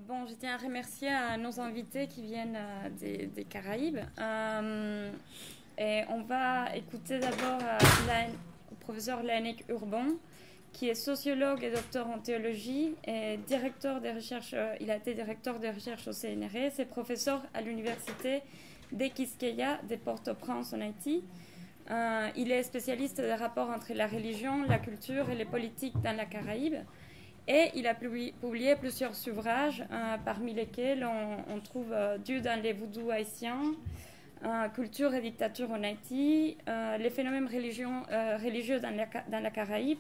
Bon, je tiens à remercier nos invités qui viennent des Caraïbes. Et on va écouter d'abord le professeur Laënnec Urbon, qui est sociologue et docteur en théologie et directeur des recherches. Il a été directeur des recherches au CNRS. C'est professeur à l'université de Quisqueya de Port-au-Prince en Haïti. Il est spécialiste des rapports entre la religion, la culture et les politiques dans la Caraïbe. Et il a publié plusieurs ouvrages, parmi lesquels on trouve Dieu dans les voodoo haïtiens, Culture et dictature en Haïti, les phénomènes religieux dans la Caraïbe,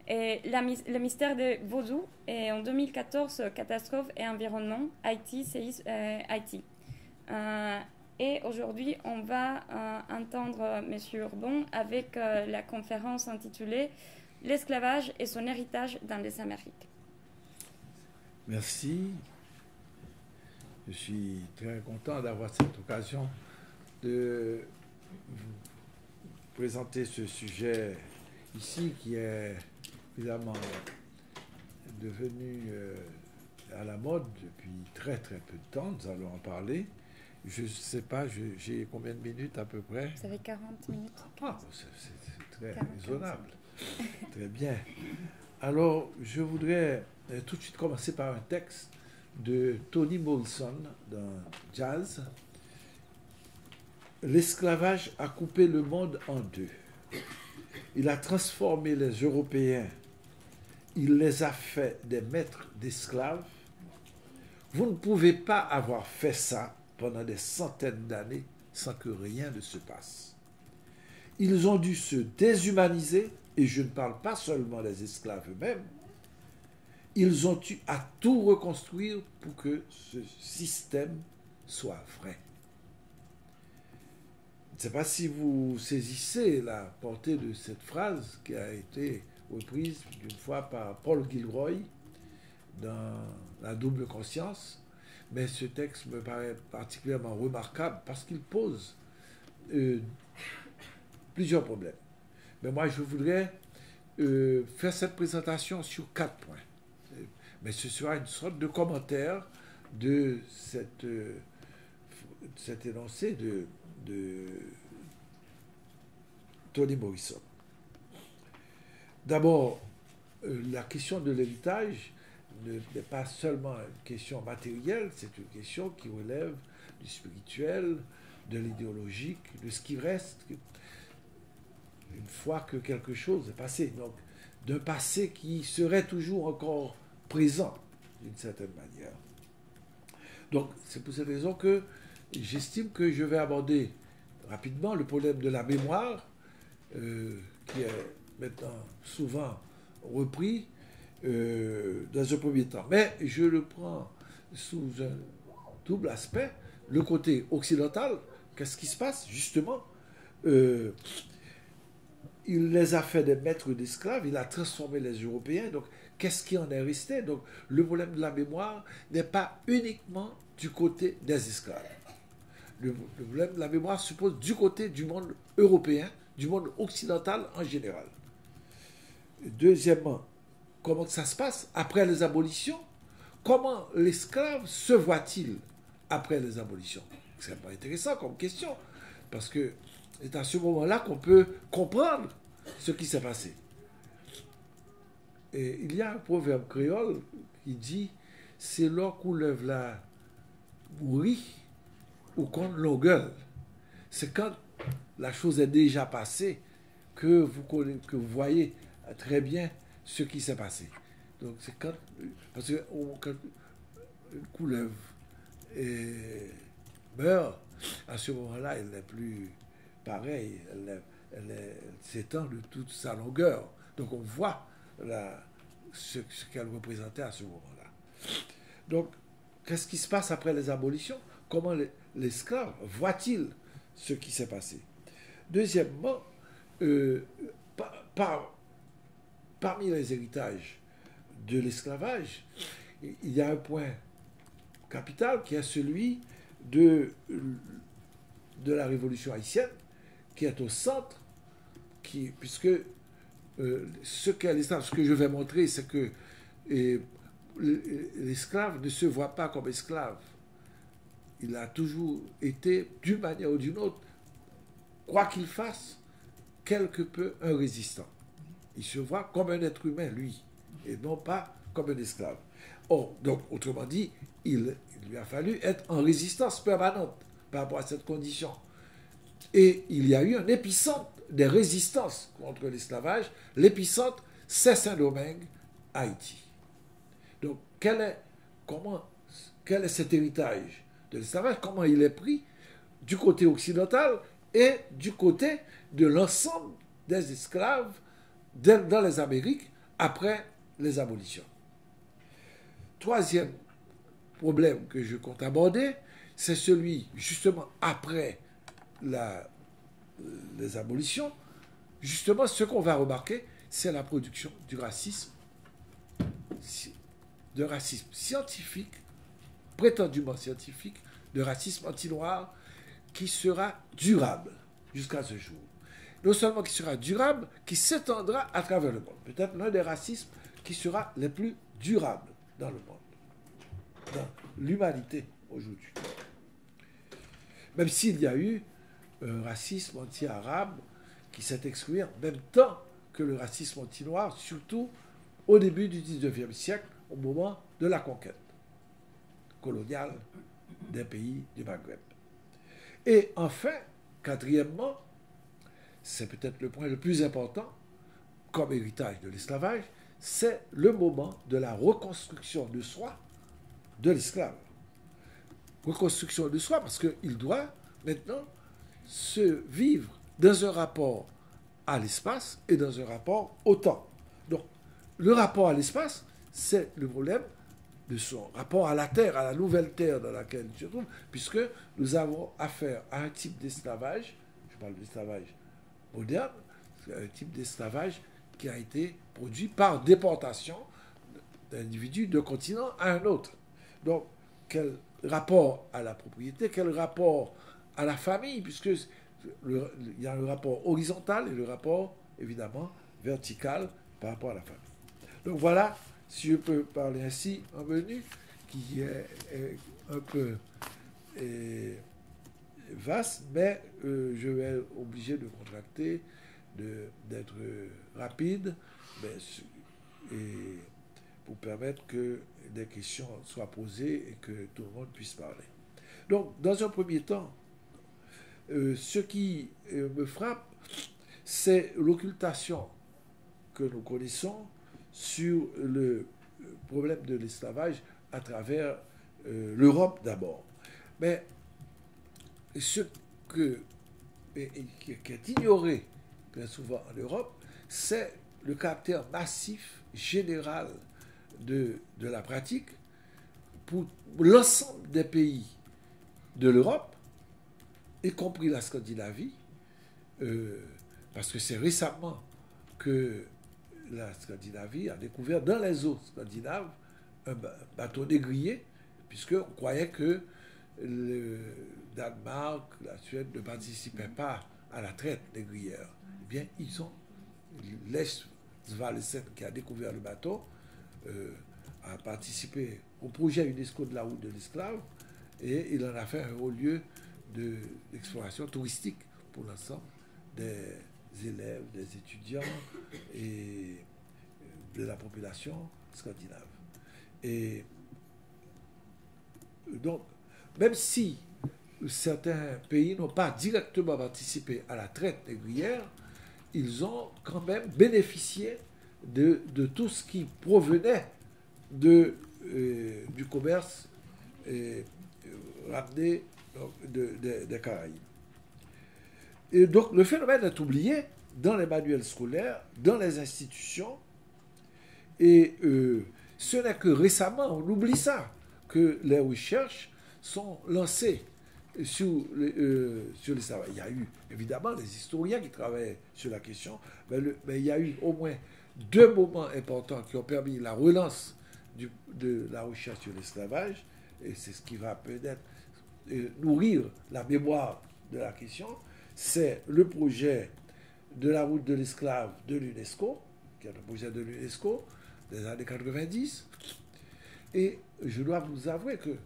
et le mystère des vaudous, et en 2014, Catastrophe et environnement, Haïti, séisme, Haïti. Et aujourd'hui, on va entendre M. Urbon avec la conférence intitulée L'esclavage et son héritage dans les Amériques. Merci. Je suis très content d'avoir cette occasion de vous présenter ce sujet ici qui est évidemment devenu à la mode depuis très très peu de temps. Nous allons en parler. Je ne sais pas, j'ai combien de minutes à peu près? Vous avez 40 minutes. Ah, c'est très raisonnable. Très bien. Alors, je voudrais tout de suite commencer par un texte de Toni Morrison dans Jazz. L'esclavage a coupé le monde en deux. Il a transformé les Européens. Il les a fait des maîtres d'esclaves. Vous ne pouvez pas avoir fait ça pendant des centaines d'années sans que rien ne se passe. Ils ont dû se déshumaniser, et je ne parle pas seulement des esclaves eux-mêmes, ils ont eu à tout reconstruire pour que ce système soit vrai. Je ne sais pas si vous saisissez la portée de cette phrase qui a été reprise d'une fois par Paul Gilroy dans La double conscience, mais ce texte me paraît particulièrement remarquable parce qu'il pose plusieurs problèmes. Mais moi, je voudrais faire cette présentation sur 4 points. Mais ce sera une sorte de commentaire de cet énoncé de Toni Morrison. D'abord, la question de l'héritage n'est pas seulement une question matérielle, c'est une question qui relève du spirituel, de l'idéologique, de ce qui reste une fois que quelque chose est passé. Donc, d'un passé qui serait toujours encore présent, d'une certaine manière. Donc, c'est pour cette raison que j'estime que je vais aborder rapidement le problème de la mémoire, qui est maintenant souvent repris dans un premier temps. Mais je le prends sous un double aspect. Le côté occidental, qu'est-ce qui se passe justement il les a fait des maîtres d'esclaves, il a transformé les Européens. Donc, qu'est-ce qui en est resté? Donc, le problème de la mémoire n'est pas uniquement du côté des esclaves. Le problème de la mémoire se pose du côté du monde européen, du monde occidental en général. Deuxièmement, comment ça se passe après les abolitions? Comment l'esclave se voit-il après les abolitions? C'est pas intéressant comme question, parce que c'est à ce moment-là qu'on peut comprendre ce qui s'est passé. Et il y a un proverbe créole qui dit « c'est l'or qu'on lève la mourie ou qu'on l'engueule ». C'est quand la chose est déjà passée que vous voyez très bien ce qui s'est passé. Donc c'est quand... Parce que quand une couleuvre meurt, à ce moment-là, elle n'est plus... pareil, elle s'étend de toute sa longueur. Donc on voit ce qu'elle représentait à ce moment-là. Donc, qu'est-ce qui se passe après les abolitions? Comment l'esclave voit-il ce qui s'est passé? Deuxièmement, parmi les héritages de l'esclavage, il y a un point capital qui est celui de la révolution haïtienne, qui est au centre, puisque ce qu'est l'esclavage, ce que je vais montrer, c'est que l'esclave ne se voit pas comme esclave. Il a toujours été, d'une manière ou d'une autre, quoi qu'il fasse, quelque peu un résistant. Il se voit comme un être humain, lui, et non pas comme un esclave. Or, donc, autrement dit, il lui a fallu être en résistance permanente par rapport à cette condition. Et il y a eu un épicentre des résistances contre l'esclavage. L'épicentre, c'est Saint-Domingue, Haïti. Donc, quel est cet héritage de l'esclavage? Comment il est pris du côté occidental et du côté de l'ensemble des esclaves dans les Amériques après les abolitions. Troisième problème que je compte aborder, c'est celui, justement, après les abolitions. Justement, ce qu'on va remarquer, c'est la production du racisme, de racisme scientifique, prétendument scientifique, de racisme anti-noir, qui sera durable jusqu'à ce jour. Non seulement qui sera durable, qui s'étendra à travers le monde. Peut-être l'un des racismes qui sera les plus durables dans le monde, dans l'humanité aujourd'hui. Même s'il y a eu un racisme anti-arabe qui s'est exprimé en même temps que le racisme anti-noir, surtout au début du XIXe siècle, au moment de la conquête coloniale des pays du Maghreb. Et enfin, quatrièmement, c'est peut-être le point le plus important, comme héritage de l'esclavage, c'est le moment de la reconstruction de soi de l'esclave. Reconstruction de soi parce qu'il doit maintenant se vivre dans un rapport à l'espace et dans un rapport au temps. Donc, le rapport à l'espace, c'est le problème de son rapport à la Terre, à la nouvelle Terre dans laquelle il se trouve, puisque nous avons affaire à un type d'esclavage, je parle d'esclavage moderne, un type d'esclavage qui a été produit par déportation d'individus d'un continent à un autre. Donc, quel rapport à la propriété, quel rapport à la famille, puisque il y a le rapport horizontal et le rapport, évidemment, vertical par rapport à la famille. Donc voilà, si je peux parler ainsi, un menu qui est un peu vaste, mais je vais être obligé de contracter, d'être rapide, et pour permettre que des questions soient posées et que tout le monde puisse parler. Donc, dans un premier temps, ce qui me frappe, c'est l'occultation que nous connaissons sur le problème de l'esclavage à travers l'Europe d'abord. Mais ce qui est ignoré bien souvent en Europe, c'est le caractère massif, général de la pratique pour l'ensemble des pays de l'Europe, y compris la Scandinavie, parce que c'est récemment que la Scandinavie a découvert dans les eaux scandinaves un bateau négrier, puisqu'on croyait que le Danemark, la Suède ne participaient pas à la traite négrière. Eh bien, l'Est-Svalesen qui a découvert le bateau a participé au projet UNESCO de la route de l'esclave et il en a fait un haut lieu d'exploration touristique pour l'ensemble des élèves, des étudiants et de la population scandinave. Et donc, même si certains pays n'ont pas directement participé à la traite négrière, ils ont quand même bénéficié de tout ce qui provenait du commerce ramené des Caraïbes. Et donc, le phénomène est oublié dans les manuels scolaires, dans les institutions, et ce n'est que récemment, on oublie ça, que les recherches sont lancées sur les savanes. Il y a eu évidemment des historiens qui travaillent sur la question, mais il y a eu au moins 2 moments importants qui ont permis la relance de la recherche sur l'esclavage, et c'est ce qui va peut-être nourrir la mémoire de la question. C'est le projet de la route de l'esclave de l'UNESCO, qui est un projet de l'UNESCO des années 90, Et je dois vous avouer que,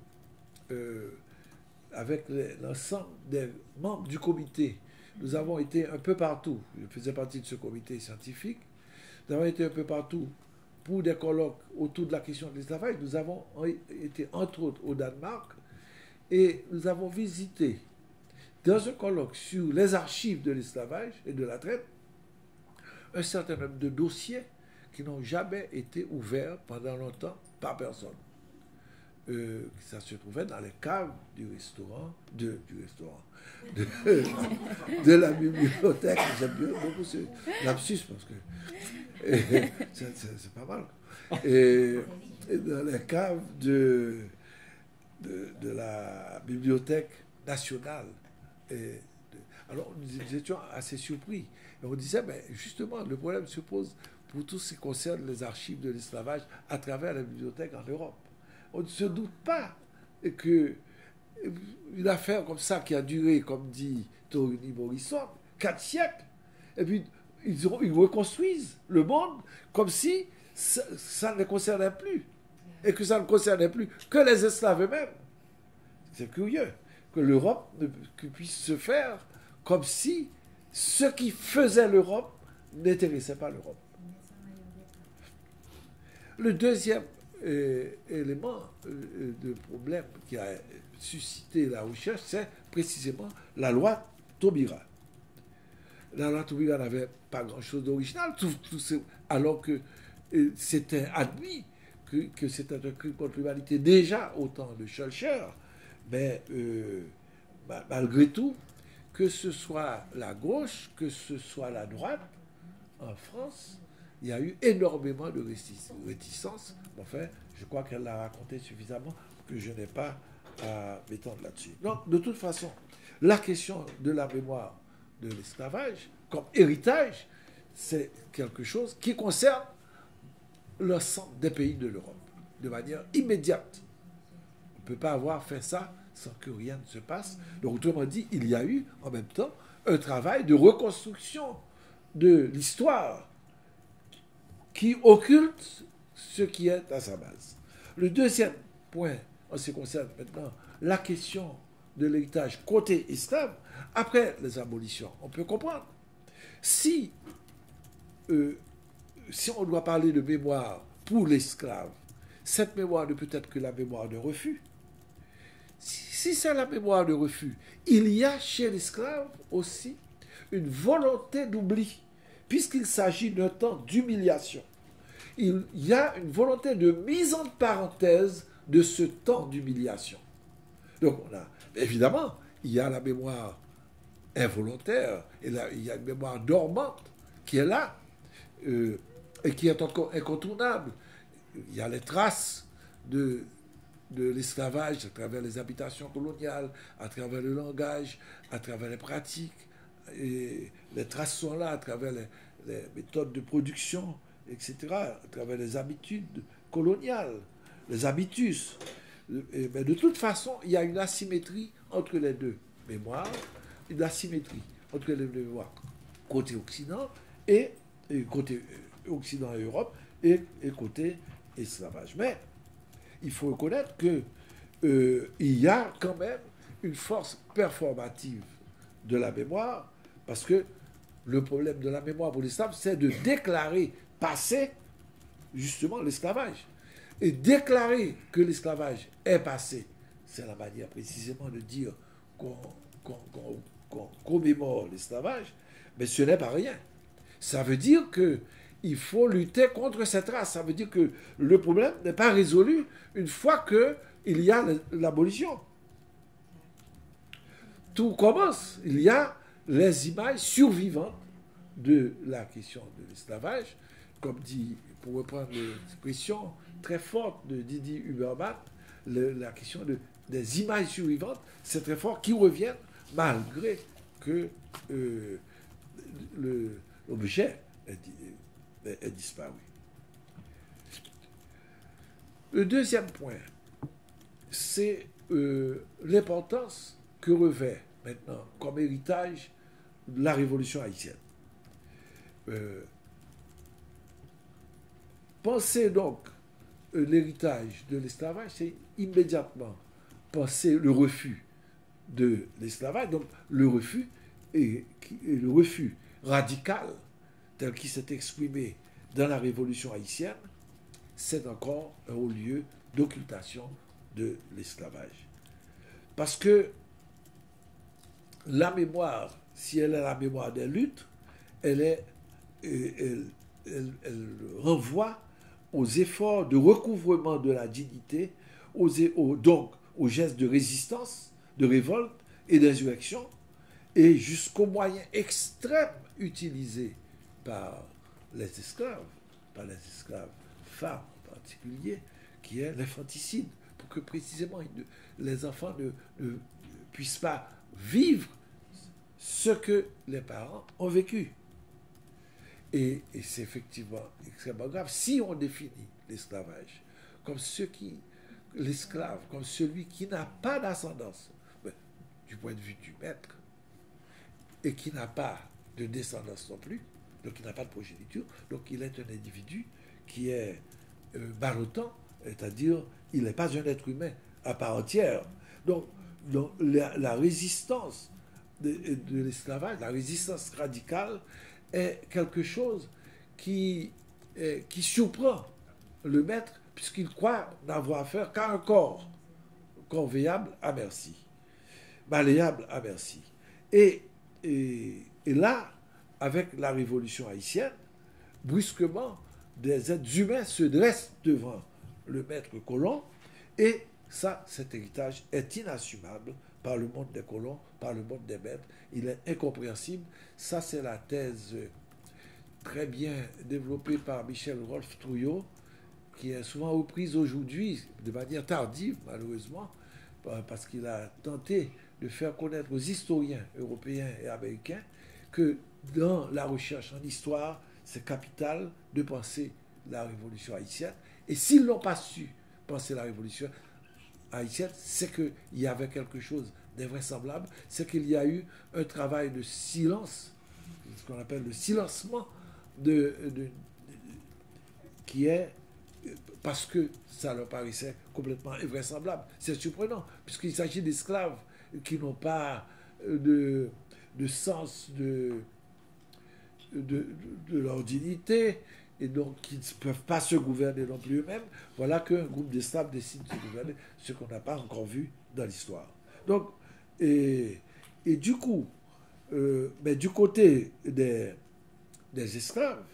avec l'ensemble des membres du comité, nous avons été un peu partout. Je faisais partie de ce comité scientifique. Nous avons été un peu partout pour des colloques autour de la question de l'esclavage. Nous avons été, entre autres, au Danemark et nous avons visité, dans un colloque sur les archives de l'esclavage et de la traite, un certain nombre de dossiers qui n'ont jamais été ouverts pendant longtemps par personne. Ça se trouvait dans les caves du restaurant, de la bibliothèque. J'aime bien beaucoup ce lapsus parce que c'est pas mal. Et dans les caves de la bibliothèque nationale. Alors nous étions assez surpris. Et on disait, mais justement, le problème se pose pour tout ce qui concerne les archives de l'esclavage à travers la bibliothèque en Europe. On ne se doute pas qu'une affaire comme ça qui a duré, comme dit Torini Morrison, 4 siècles, et puis ils reconstruisent le monde comme si ça ne les concernait plus, et que ça ne concernait plus que les esclaves eux-mêmes. C'est curieux que l'Europe puisse se faire comme si ce qui faisait l'Europe n'intéressait pas l'Europe. Le deuxième élément de problème qui a suscité la recherche, c'est précisément la loi Taubira. La loi Taubira n'avait pas grand-chose d'original, alors que c'était admis que c'était un crime contre l'humanité déjà au temps de Schœlcher, mais malgré tout, que ce soit la gauche, que ce soit la droite, en France, il y a eu énormément de réticences. Enfin, je crois qu'elle l'a raconté suffisamment que je n'ai pas à m'étendre là-dessus. Donc, de toute façon, la question de la mémoire de l'esclavage, comme héritage, c'est quelque chose qui concerne l'ensemble des pays de l'Europe, de manière immédiate. On ne peut pas avoir fait ça sans que rien ne se passe. Donc, autrement dit, il y a eu, en même temps, un travail de reconstruction de l'histoire qui occulte ce qui est à sa base. Le deuxième point, en ce qui concerne maintenant la question de l'héritage côté esclave, après les abolitions, on peut comprendre. Si on doit parler de mémoire pour l'esclave, cette mémoire ne peut être que la mémoire de refus. Si c'est la mémoire de refus, il y a chez l'esclave aussi une volonté d'oubli, puisqu'il s'agit d'un temps d'humiliation. Il y a une volonté de mise en parenthèse de ce temps d'humiliation. Donc, évidemment, il y a la mémoire involontaire, et là, il y a une mémoire dormante qui est là, et qui est encore incontournable. Il y a les traces de l'esclavage à travers les habitations coloniales, à travers le langage, à travers les pratiques. Et les traces sont là à travers les méthodes de production, etc., à travers les habitudes coloniales, les habitus. Mais de toute façon, il y a une asymétrie entre les deux mémoires, une asymétrie entre les deux mémoires côté Occident et côté Occident et Europe et côté esclavage. Mais il faut reconnaître qu'il y a quand même une force performative de la mémoire, parce que le problème de la mémoire pour l'esclave, c'est de déclarer passé, justement, l'esclavage. Et déclarer que l'esclavage est passé, c'est la manière précisément de dire qu'on commémore l'esclavage, mais ce n'est pas rien. Ça veut dire qu'il faut lutter contre cette race. Ça veut dire que le problème n'est pas résolu une fois qu'il y a l'abolition. Tout commence. Il y a les images survivantes de la question de l'esclavage, comme dit, pour reprendre l'expression très forte de Didi Huberman, la question des images survivantes, c'est très fort, qui reviennent malgré que l'objet est disparu. Le deuxième point, c'est l'importance que revêt maintenant comme héritage la révolution haïtienne. Pensez donc l'héritage de l'esclavage, c'est immédiatement penser le refus de l'esclavage, donc le refus et le refus radical tel qu'il s'est exprimé dans la Révolution haïtienne, c'est encore un haut lieu d'occultation de l'esclavage. Parce que la mémoire, si elle est la mémoire des luttes, elle renvoie aux efforts de recouvrement de la dignité, donc aux gestes de résistance, de révolte et d'insurrection, et jusqu'aux moyens extrêmes utilisés par les esclaves femmes en particulier, qui est l'infanticide, pour que précisément les enfants ne puissent pas vivre ce que les parents ont vécu. Et c'est effectivement extrêmement grave. Si on définit l'esclavage comme l'esclave, comme celui qui n'a pas d'ascendance, du point de vue du maître, et qui n'a pas de descendance non plus, donc il n'a pas de progéniture, donc il est un individu qui est ballottant, c'est-à-dire il n'est pas un être humain à part entière. Donc la résistance de l'esclavage, la résistance radicale, est quelque chose qui surprend le maître, puisqu'il croit n'avoir affaire qu'à un corps convéable à merci, malléable à merci. Et là, avec la Révolution haïtienne, brusquement, des êtres humains se dressent devant le maître colon, et ça, cet héritage est inassumable par le monde des colons, par le monde des maîtres. Il est incompréhensible. Ça, c'est la thèse très bien développée par Michel Rolf Trouillot, qui est souvent reprise aujourd'hui, de manière tardive, malheureusement, parce qu'il a tenté de faire connaître aux historiens européens et américains que dans la recherche en histoire, c'est capital de penser la Révolution haïtienne. Et s'ils n'ont pas su penser la Révolution haïtienne, c'est qu'il y avait quelque chose d'invraisemblable, c'est qu'il y a eu un travail de silence, ce qu'on appelle le silencement, qui est parce que ça leur paraissait complètement invraisemblable. C'est surprenant, puisqu'il s'agit d'esclaves qui n'ont pas de sens de leur dignité, et donc qui ne peuvent pas se gouverner non plus eux-mêmes. Voilà qu'un groupe d'esclaves décide de se gouverner, ce qu'on n'a pas encore vu dans l'histoire. Donc, et du coup, mais du côté des esclaves,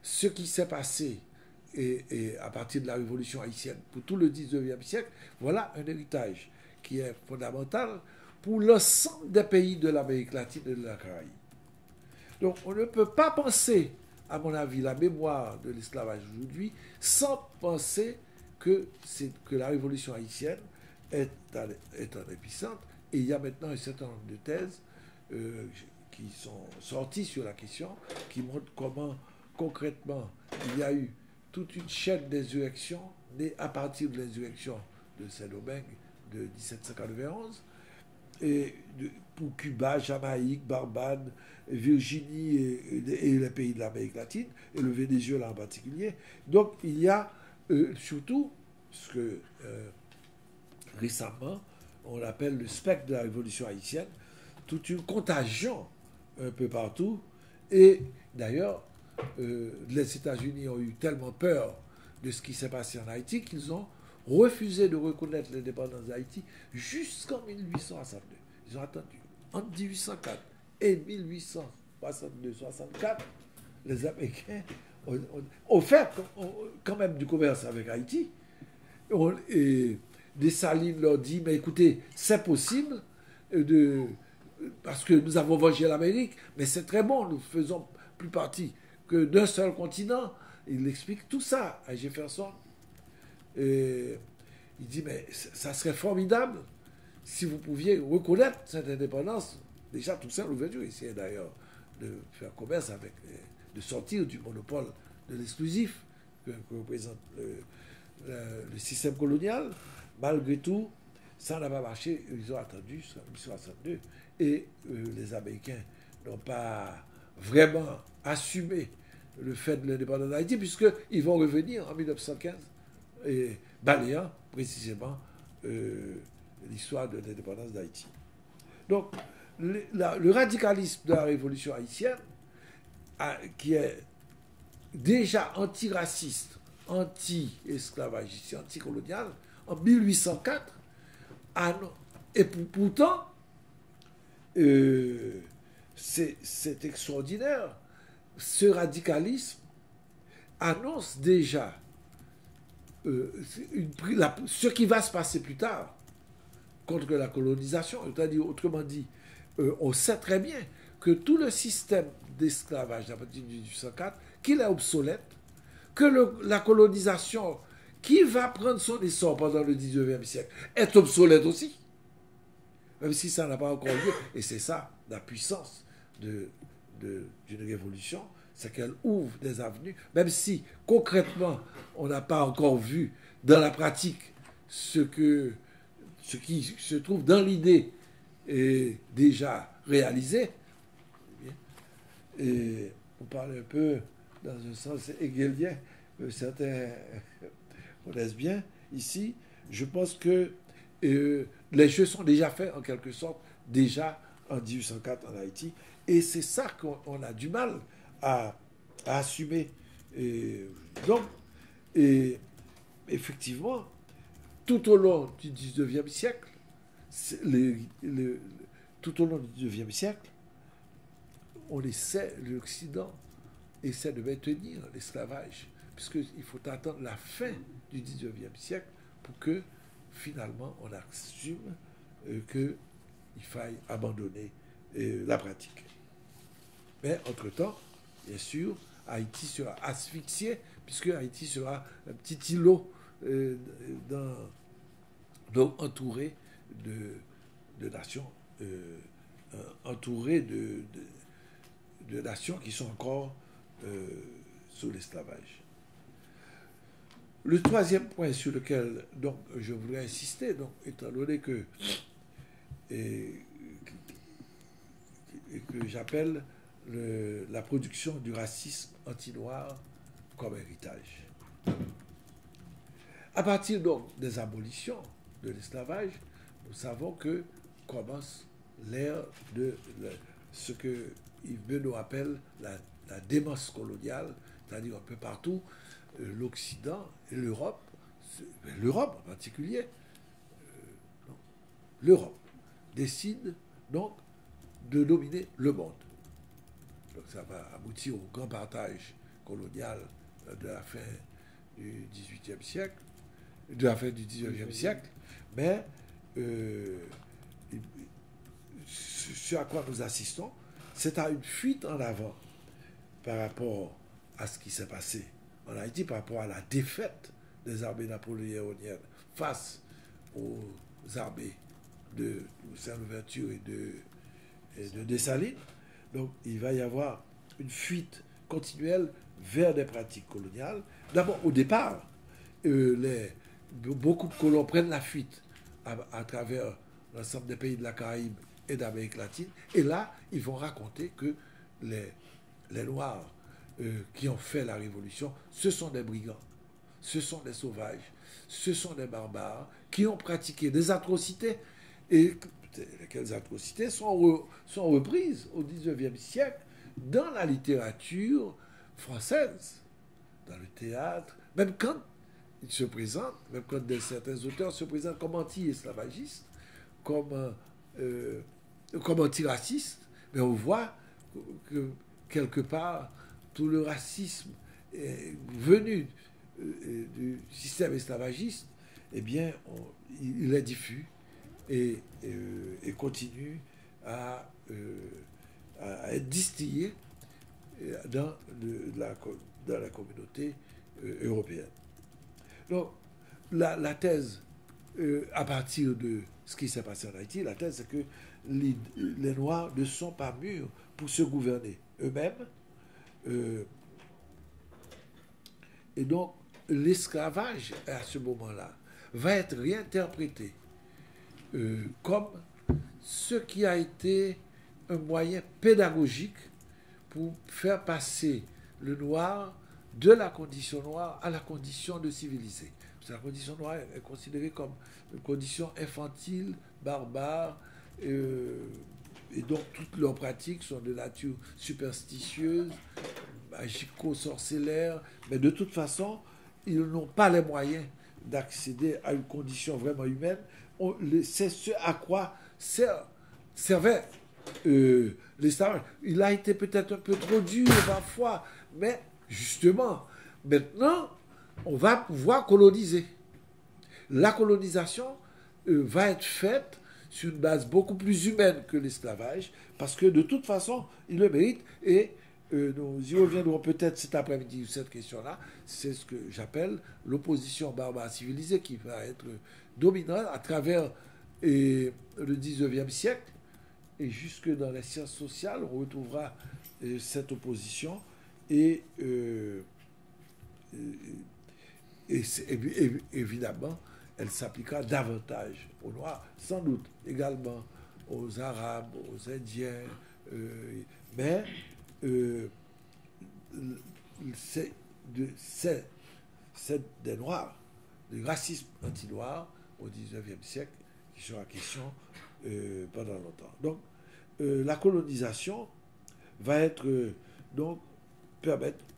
ce qui s'est passé et à partir de la Révolution haïtienne pour tout le 19e siècle, voilà un héritage qui est fondamental pour l'ensemble des pays de l'Amérique latine et de la Caraïbe. Donc on ne peut pas penser, à mon avis, la mémoire de l'esclavage aujourd'hui sans penser que la Révolution haïtienne est en épicentre. Et il y a maintenant un certain nombre de thèses qui sont sorties sur la question, qui montrent comment concrètement il y a eu toute une chaîne d'insurrections née à partir de l'insurrection de Saint-Domingue de 1791, et pour Cuba, Jamaïque, Barbade, Virginie et les pays de l'Amérique latine, et le Venezuela en particulier. Donc il y a surtout ce que récemment on appelle le spectre de la Révolution haïtienne, toute une contagion un peu partout. Et d'ailleurs, les États-Unis ont eu tellement peur de ce qui s'est passé en Haïti qu'ils ont refusé de reconnaître l'indépendance d'Haïti jusqu'en 1862. Ils ont attendu. Entre 1804 et 1862-64, les Américains ont fait quand même du commerce avec Haïti. Et Dessalines leur dit, mais écoutez, c'est possible, parce que nous avons vengé l'Amérique, mais c'est très bon, nous ne faisons plus partie que d'un seul continent. Il explique tout ça à Jefferson. Et il dit, mais ça serait formidable si vous pouviez reconnaître cette indépendance, déjà tout seul l'ouverture, essayer d'ailleurs de faire commerce avec, de sortir du monopole de l'exclusif que représente le système colonial. Malgré tout, ça n'a pas marché. Ils ont attendu 1962 et les Américains n'ont pas vraiment assumé le fait de l'indépendance d'Haïti, puisqu'ils vont revenir en 1915 et balayant précisément l'histoire de l'indépendance d'Haïti. Donc, le radicalisme de la révolution haïtienne, qui est déjà antiraciste, anti-esclavagiste, anticolonial, en 1804, et pourtant, c'est extraordinaire. Ce radicalisme annonce déjà ce qui va se passer plus tard contre la colonisation. Autrement dit, on sait très bien que tout le système d'esclavage à partir de 1804, qu'il est obsolète, que la colonisation qui va prendre son essor pendant le 19e siècle est obsolète aussi, même si ça n'a pas encore lieu. Et c'est ça, la puissance d'une révolution, c'est qu'elle ouvre des avenues, même si concrètement, on n'a pas encore vu dans la pratique ce qui se trouve dans l'idée est déjà réalisé. Et on parle un peu dans un sens hegelien, certains connaissent bien ici. Je pense que les jeux sont déjà faits en quelque sorte, déjà en 1804 en Haïti. Et c'est ça qu'on a du mal à assumer. Donc, effectivement, tout au long du 19e siècle, l'Occident essaie de maintenir l'esclavage, puisqu'il faut attendre la fin du 19e siècle pour que finalement on assume qu'il faille abandonner la pratique. Mais entre-temps, bien sûr, Haïti sera asphyxié, puisque Haïti sera un petit îlot donc entouré de nations, entouré de nations qui sont encore sous l'esclavage. Le troisième point sur lequel donc, je voudrais insister, donc, étant donné que j'appelle la production du racisme anti-noir comme héritage. À partir donc des abolitions de l'esclavage, nous savons que commence l'ère de ce que Yves Benoît appelle la démence coloniale, c'est-à-dire un peu partout, l'Occident et l'Europe en particulier, l'Europe décide donc de dominer le monde. Donc ça va aboutir au grand partage colonial de la fin du XVIIIe siècle, de la fin du XIXe siècle, mais ce à quoi nous assistons, c'est à une fuite en avant par rapport à ce qui s'est passé en Haïti, par rapport à la défaite des armées napoléoniennes face aux armées de Saint-Louverture et de Dessalines. Donc il va y avoir une fuite continuelle vers des pratiques coloniales. D'abord, au départ, beaucoup de colons prennent la fuite à travers l'ensemble des pays de la Caraïbe et d'Amérique latine. Et là, ils vont raconter que les Noirs qui ont fait la révolution, ce sont des brigands, ce sont des sauvages, ce sont des barbares qui ont pratiqué des atrocités. Et quelles atrocités sont reprises au XIXe siècle dans la littérature française, dans le théâtre, même quand ils se présentent, même quand certains auteurs se présentent comme anti-esclavagistes, comme antiracistes, mais on voit que quelque part, tout le racisme venu du système esclavagiste, eh bien, il est diffus et continue à être distillé dans la communauté européenne. Donc, la thèse, à partir de ce qui s'est passé en Haïti, la thèse, c'est que les Noirs ne sont pas mûrs pour se gouverner eux-mêmes. Et donc, l'esclavage, à ce moment-là, va être réinterprété comme ce qui a été un moyen pédagogique pour faire passer le noir de la condition noire à la condition de civilisé. La condition noire est considérée comme une condition infantile, barbare, et donc toutes leurs pratiques sont de nature superstitieuse, magico-sorcellaire, mais de toute façon, ils n'ont pas les moyens d'accéder à une condition vraiment humaine. C'est ce à quoi servait l'esclavage. Il a été peut-être un peu trop dur parfois, mais justement, maintenant, on va pouvoir coloniser. La colonisation va être faite sur une base beaucoup plus humaine que l'esclavage, parce que de toute façon, il le mérite, et nous y reviendrons peut-être cet après-midi sur cette question-là. C'est ce que j'appelle l'opposition barbare civilisée qui va être dominante à travers le 19e siècle, et jusque dans les sciences sociales, on retrouvera cette opposition, et évidemment, elle s'appliquera davantage aux Noirs, sans doute également aux Arabes, aux Indiens, mais c'est des Noirs, du racisme anti-noir au XIXe siècle qui sera question pendant longtemps. Donc, la colonisation va être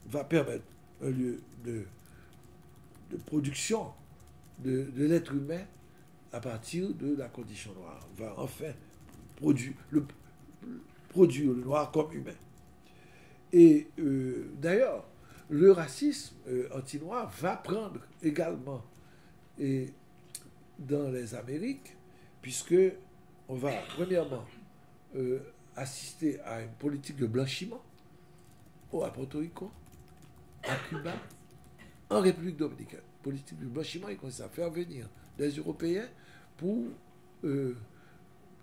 va permettre un lieu de production de l'être humain à partir de la condition noire. On va enfin produire le noir comme humain. Et d'ailleurs, le racisme anti-noir va prendre également dans les Amériques, puisque on va premièrement assister à une politique de blanchiment à Porto Rico, à Cuba, en République dominicaine. Politique de blanchiment, il commence à faire venir des Européens pour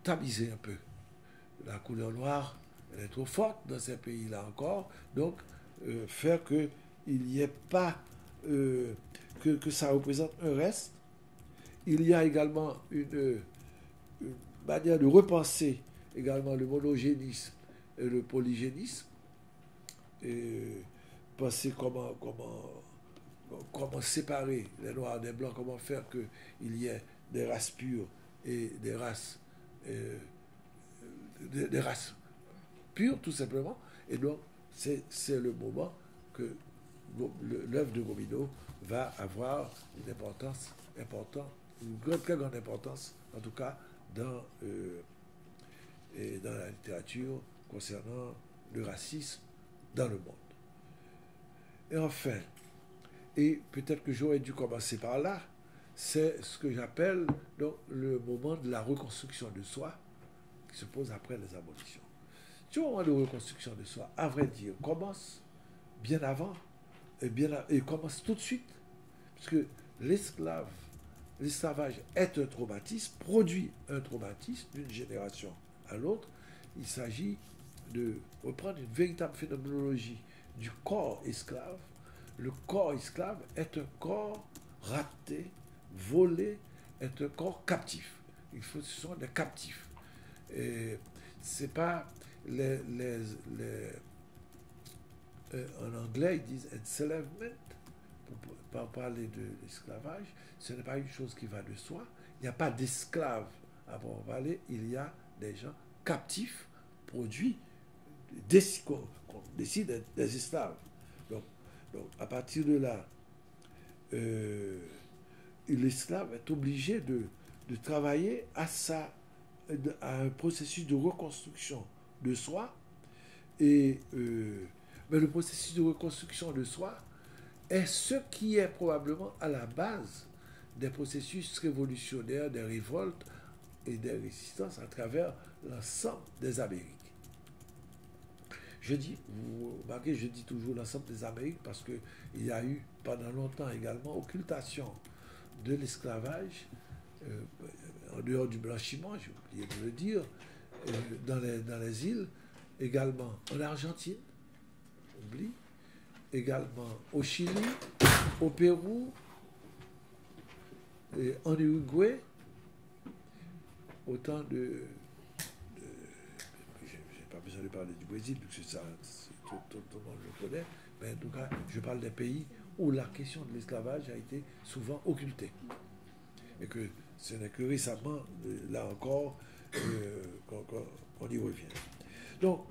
tamiser un peu. La couleur noire, elle est trop forte dans ces pays-là encore, donc faire qu'il n'y ait pas, que ça représente un reste. Il y a également une manière de repenser également le monogénisme et le polygénisme, et penser comment séparer les noirs des blancs, comment faire qu'il y ait des races pures et des races pures, tout simplement. Et donc, c'est le moment que l'œuvre de Gobineau va avoir une importance importante, très grande importance, en tout cas, dans la littérature concernant le racisme dans le monde. Et enfin, et peut-être que j'aurais dû commencer par là, c'est ce que j'appelle donc le moment de la reconstruction de soi qui se pose après les abolitions. Ce moment de reconstruction de soi, à vrai dire, commence bien avant et commence tout de suite, puisque l'esclavage est un traumatisme, produit un traumatisme d'une génération à l'autre. Il s'agit de reprendre une véritable phénoménologie du corps esclave. Le corps esclave est un corps raté, volé, est un corps captif. Ce sont des captifs. Et c'est pas en anglais, ils disent enslavement, pour parler de l'esclavage. Ce n'est pas une chose qui va de soi. Il n'y a pas d'esclaves à en parler. Il y a des gens captifs, produits, qu'on décide d'être des esclaves. Donc, à partir de là, l'esclave est obligé de travailler à un processus de reconstruction de soi. Mais le processus de reconstruction de soi est ce qui est probablement à la base des processus révolutionnaires, des révoltes et des résistances à travers l'ensemble des Amériques. Vous remarquez, je dis toujours l'ensemble des Amériques parce qu'il y a eu pendant longtemps également occultation de l'esclavage, en dehors du blanchiment, j'ai oublié de le dire, dans les îles, également en Argentine, oublie, également au Chili, au Pérou, et en Uruguay, autant de j'ai pas besoin de parler du Brésil, puisque ça, tout le monde le connaît, Mais en tout cas, je parle des pays où la question de l'esclavage a été souvent occultée. Et que ce n'est que récemment, là encore, qu'on y revient. Donc,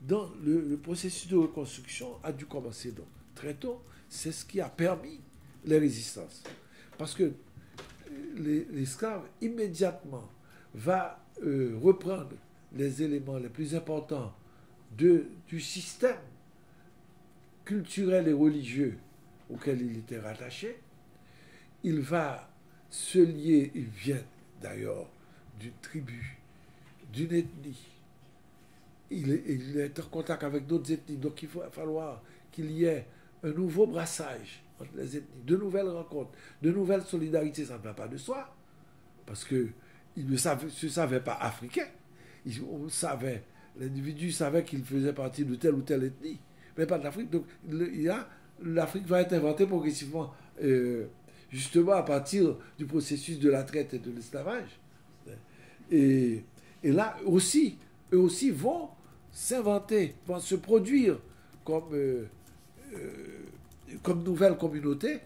dans le processus de reconstruction a dû commencer donc, très tôt. C'est ce qui a permis les résistances. Parce que l'esclave, immédiatement, va reprendre les éléments les plus importants du système culturel et religieux auquel il était rattaché. Il va se lier, il vient d'ailleurs d'une tribu, d'une ethnie. Il est en contact avec d'autres ethnies. Donc il va falloir qu'il y ait un nouveau brassage entre les ethnies, de nouvelles rencontres, de nouvelles solidarités. Ça ne va pas de soi, parce qu'il ne se savait pas africain. L'individu savait qu'il faisait partie de telle ou telle ethnie, mais pas de l'Afrique. Donc l'Afrique va être inventée progressivement, justement à partir du processus de la traite et de l'esclavage. Et là aussi, eux aussi vont s'inventer, vont se produire comme nouvelle communauté,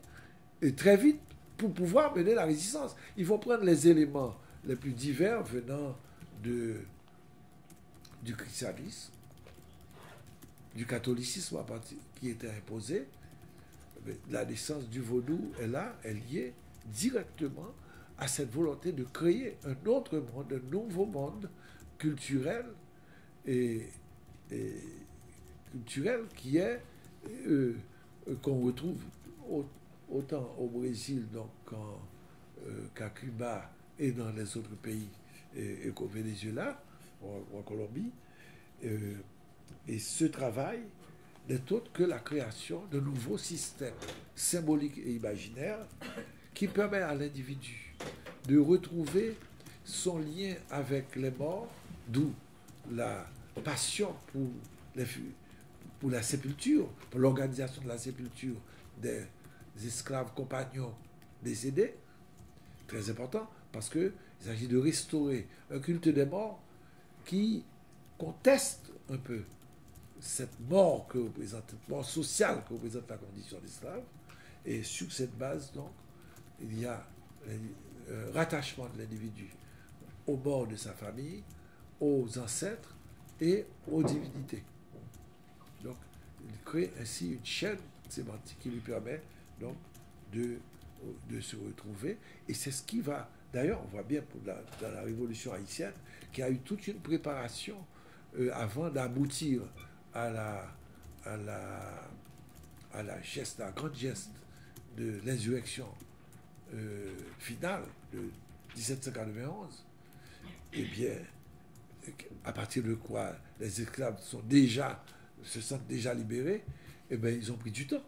et très vite, pour pouvoir mener la résistance. Ils vont prendre les éléments les plus divers venant du christianisme, du catholicisme qui était imposé. La naissance du vaudou est là, est liée directement à cette volonté de créer un autre monde, un nouveau monde culturel et culturel qui est qu'on retrouve autant au Brésil qu'à Cuba et dans les autres pays et qu'au Venezuela ou en Colombie. Et ce travail n'est autre que la création de nouveaux systèmes symboliques et imaginaires qui permet à l'individu de retrouver son lien avec les morts, d'où la passion pour la sépulture, pour l'organisation de la sépulture des esclaves compagnons décédés, très important, parce qu'il s'agit de restaurer un culte des morts qui conteste un peu cette mort que représente, cette mort sociale que représente la condition d'esclave. Et sur cette base, donc, il y a un rattachement de l'individu aux morts de sa famille, aux ancêtres et aux divinités. Donc, il crée ainsi une chaîne sémantique qui lui permet donc de se retrouver. Et c'est ce qui va, d'ailleurs, on voit bien dans la Révolution haïtienne, qu'il y a eu toute une préparation avant d'aboutir à la grande geste de l'insurrection finale de 1791. Eh bien, à partir de quoi les esclaves se sentent déjà libérés, eh bien, ils ont pris du temps.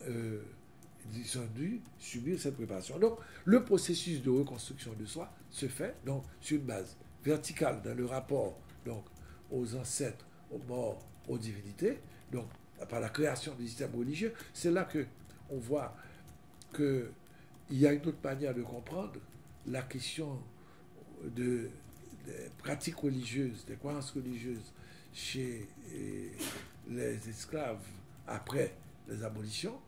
Ils ont dû subir cette préparation. Donc, le processus de reconstruction de soi se fait donc sur une base verticale dans le rapport donc, aux ancêtres, aux morts, aux divinités, donc par la création du système religieux. C'est là qu'on voit qu'il y a une autre manière de comprendre la question des pratiques religieuses, des croyances religieuses chez les esclaves après les abolitions.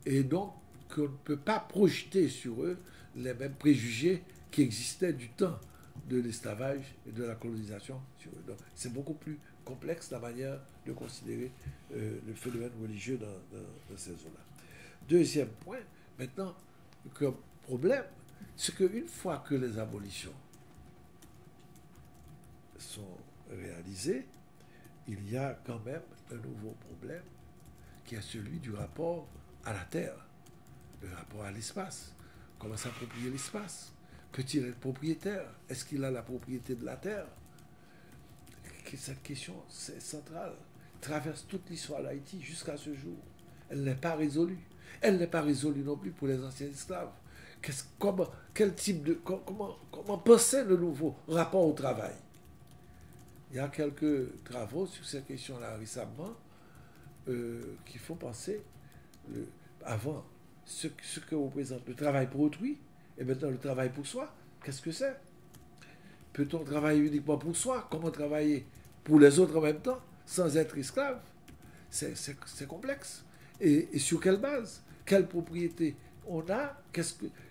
Et donc, qu'on ne peut pas projeter sur eux les mêmes préjugés qui existaient du temps de l'esclavage et de la colonisation sur eux. Donc, c'est beaucoup plus complexe la manière de considérer le phénomène religieux dans ces zones-là. Deuxième point, maintenant, comme problème, c'est qu'une fois que les abolitions sont réalisées, il y a quand même un nouveau problème qui est celui du rapport à la terre, le rapport à l'espace. Comment s'approprier l'espace? Peut-il être propriétaire? Est-ce qu'il a la propriété de la terre? Cette question, c'est centrale, traverse toute l'histoire d'Haïti jusqu'à ce jour. Elle n'est pas résolue. Elle n'est pas résolue non plus pour les anciens esclaves. Comment penser le nouveau rapport au travail? Il y a quelques travaux sur cette question-là récemment qui font penser avant ce que représente le travail pour autrui et maintenant le travail pour soi. Qu'est-ce que c'est? Peut-on travailler uniquement pour soi? Comment travailler pour les autres en même temps? sans être esclave, c'est complexe. Et sur quelle base? Quelle propriété on a?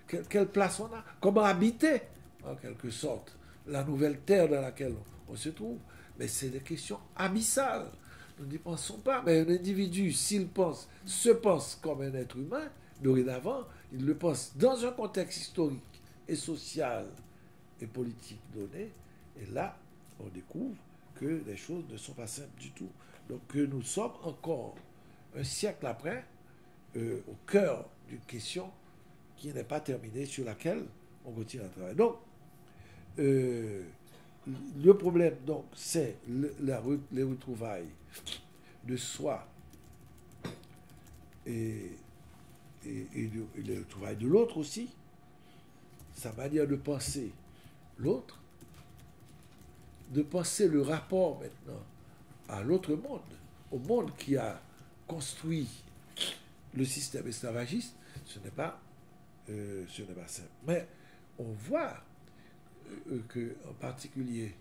Quelle place on a? Comment habiter, en quelque sorte, la nouvelle terre dans laquelle on se trouve? Mais c'est des questions abyssales. Nous n'y pensons pas. Mais un individu, s'il se pense comme un être humain, dorénavant, il le pense dans un contexte historique et social et politique donné. Et là, on découvre que les choses ne sont pas simples du tout. Donc que nous sommes encore, un siècle après, au cœur d'une question qui n'est pas terminée, sur laquelle on continue à travailler. Donc, le problème, donc, c'est les retrouvailles de soi et les retrouvailles de l'autre aussi, sa manière de penser l'autre, de penser le rapport maintenant à l'autre monde, au monde qui a construit le système esclavagiste, ce n'est pas simple. Mais on voit que, en particulier,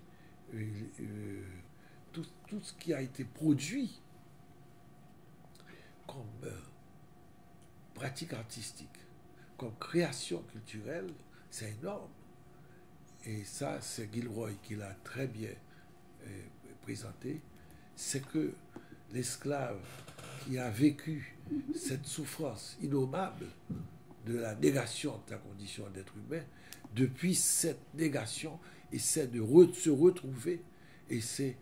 tout ce qui a été produit comme pratique artistique, comme création culturelle, c'est énorme. Et ça, c'est Gilroy qui l'a très bien présenté. C'est que l'esclave qui a vécu cette souffrance innommable de la négation de la condition d'être humain, depuis cette négation, essaie de se retrouver. Et c'est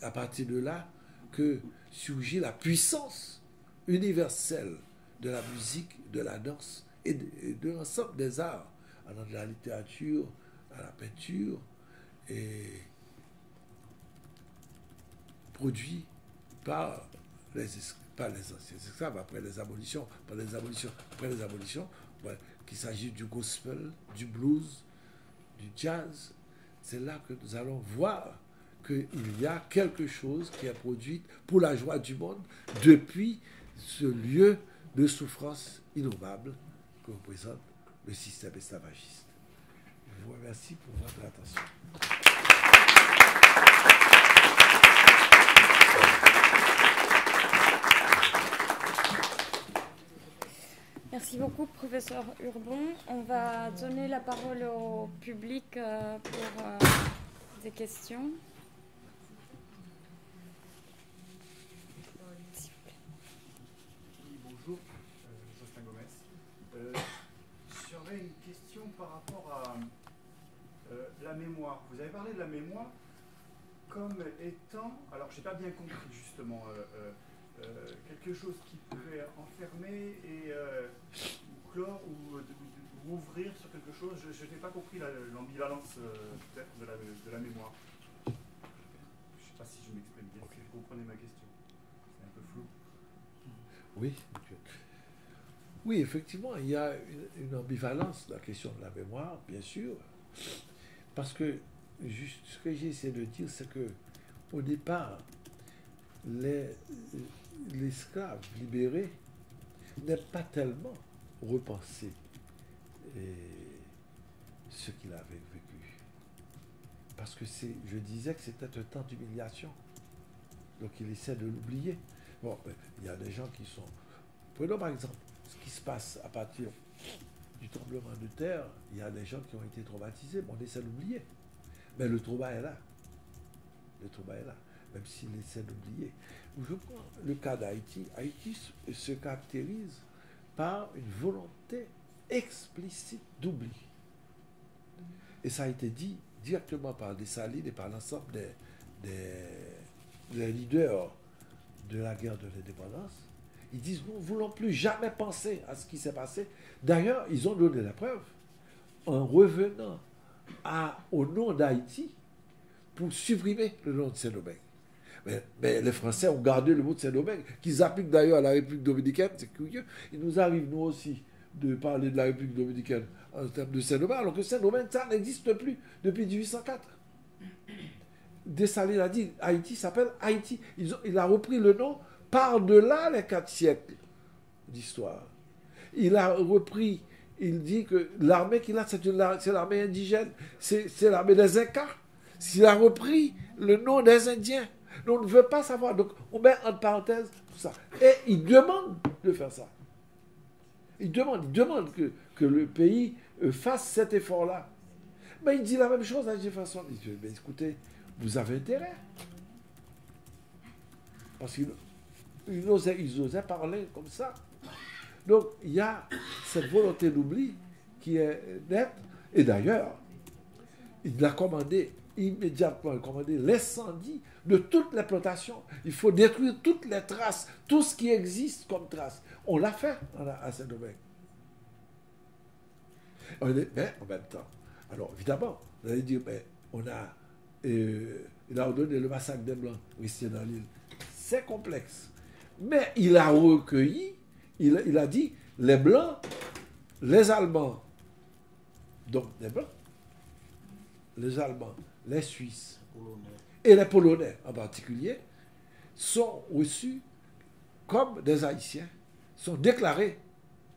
à partir de là que surgit la puissance universelle de la musique, de la danse et de l'ensemble des arts, allant de la littérature à la peinture, et produit par les anciens esclaves après les abolitions, ouais, qu'il s'agit du gospel, du blues, du jazz. C'est là que nous allons voir qu'il y a quelque chose qui est produit pour la joie du monde depuis ce lieu de souffrance innommable que représente le système esclavagiste. Je vous remercie pour votre attention. Merci beaucoup, professeur Urbon. On va donner la parole au public pour des questions. Bonjour, Justin Gomez. J'aurais une question par rapport à la mémoire. Vous avez parlé de la mémoire comme étant, alors je n'ai pas bien compris justement, quelque chose qui pouvait enfermer et clore ou ouvrir sur quelque chose. Je n'ai pas compris l'ambivalence peut-être de la mémoire. Je ne sais pas si je m'exprime bien, si vous comprenez ma question. C'est un peu flou. Oui. Oui, effectivement, il y a une ambivalence dans la question de la mémoire, bien sûr, parce que juste ce que j'ai essayé de dire, c'est que au départ, l'esclave libéré n'a pas tellement repensé ce qu'il avait vécu, parce que je disais que c'était un temps d'humiliation, donc il essaie de l'oublier. Bon, il y a des gens qui sont... Prenons par exemple ce qui se passe à partir du tremblement de terre. Il y a des gens qui ont été traumatisés, mais on essaie d'oublier. Mais le trauma est là. Même s'il essaie d'oublier. Je prends le cas d'Haïti. Haïti se caractérise par une volonté explicite d'oubli. Et ça a été dit directement par Dessalines et par l'ensemble des leaders de la guerre de l'indépendance. Ils disent, nous ne voulons plus jamais penser à ce qui s'est passé. D'ailleurs, ils ont donné la preuve en revenant au nom d'Haïti pour supprimer le nom de Saint-Domingue. Mais les Français ont gardé le mot de Saint-Domingue, qu'ils appliquent d'ailleurs à la République dominicaine. C'est curieux. Il nous arrive, nous aussi, de parler de la République dominicaine en termes de Saint-Domingue, alors que Saint-Domingue, ça n'existe plus depuis 1804. Dessalines a dit, Haïti s'appelle Haïti. Il a repris le nom par-delà les 4 siècles d'histoire. Il a repris, il dit que l'armée qu'il a, c'est l'armée indigène, c'est l'armée des Incas. S'il a repris le nom des Indiens. Donc, on ne veut pas savoir. Donc, on met entre parenthèses tout ça. Et il demande de faire ça. Il demande que le pays fasse cet effort-là. Mais il dit la même chose à Jefferson. Il dit, mais écoutez, vous avez intérêt. Parce qu'ils osaient parler comme ça. Donc, il y a cette volonté d'oubli qui est nette. Et d'ailleurs, il a commandé immédiatement l'incendie de toute la plantation. Il faut détruire toutes les traces, tout ce qui existe comme traces. On l'a fait à Saint-Domingue. Mais en même temps, alors évidemment, vous allez dire, mais il a ordonné le massacre des Blancs ici dans l'île. C'est complexe. Mais il a recueilli, il a dit, les Blancs, les Allemands, donc les Blancs, les Allemands, les Suisses et les Polonais en particulier sont reçus comme des Haïtiens, sont déclarés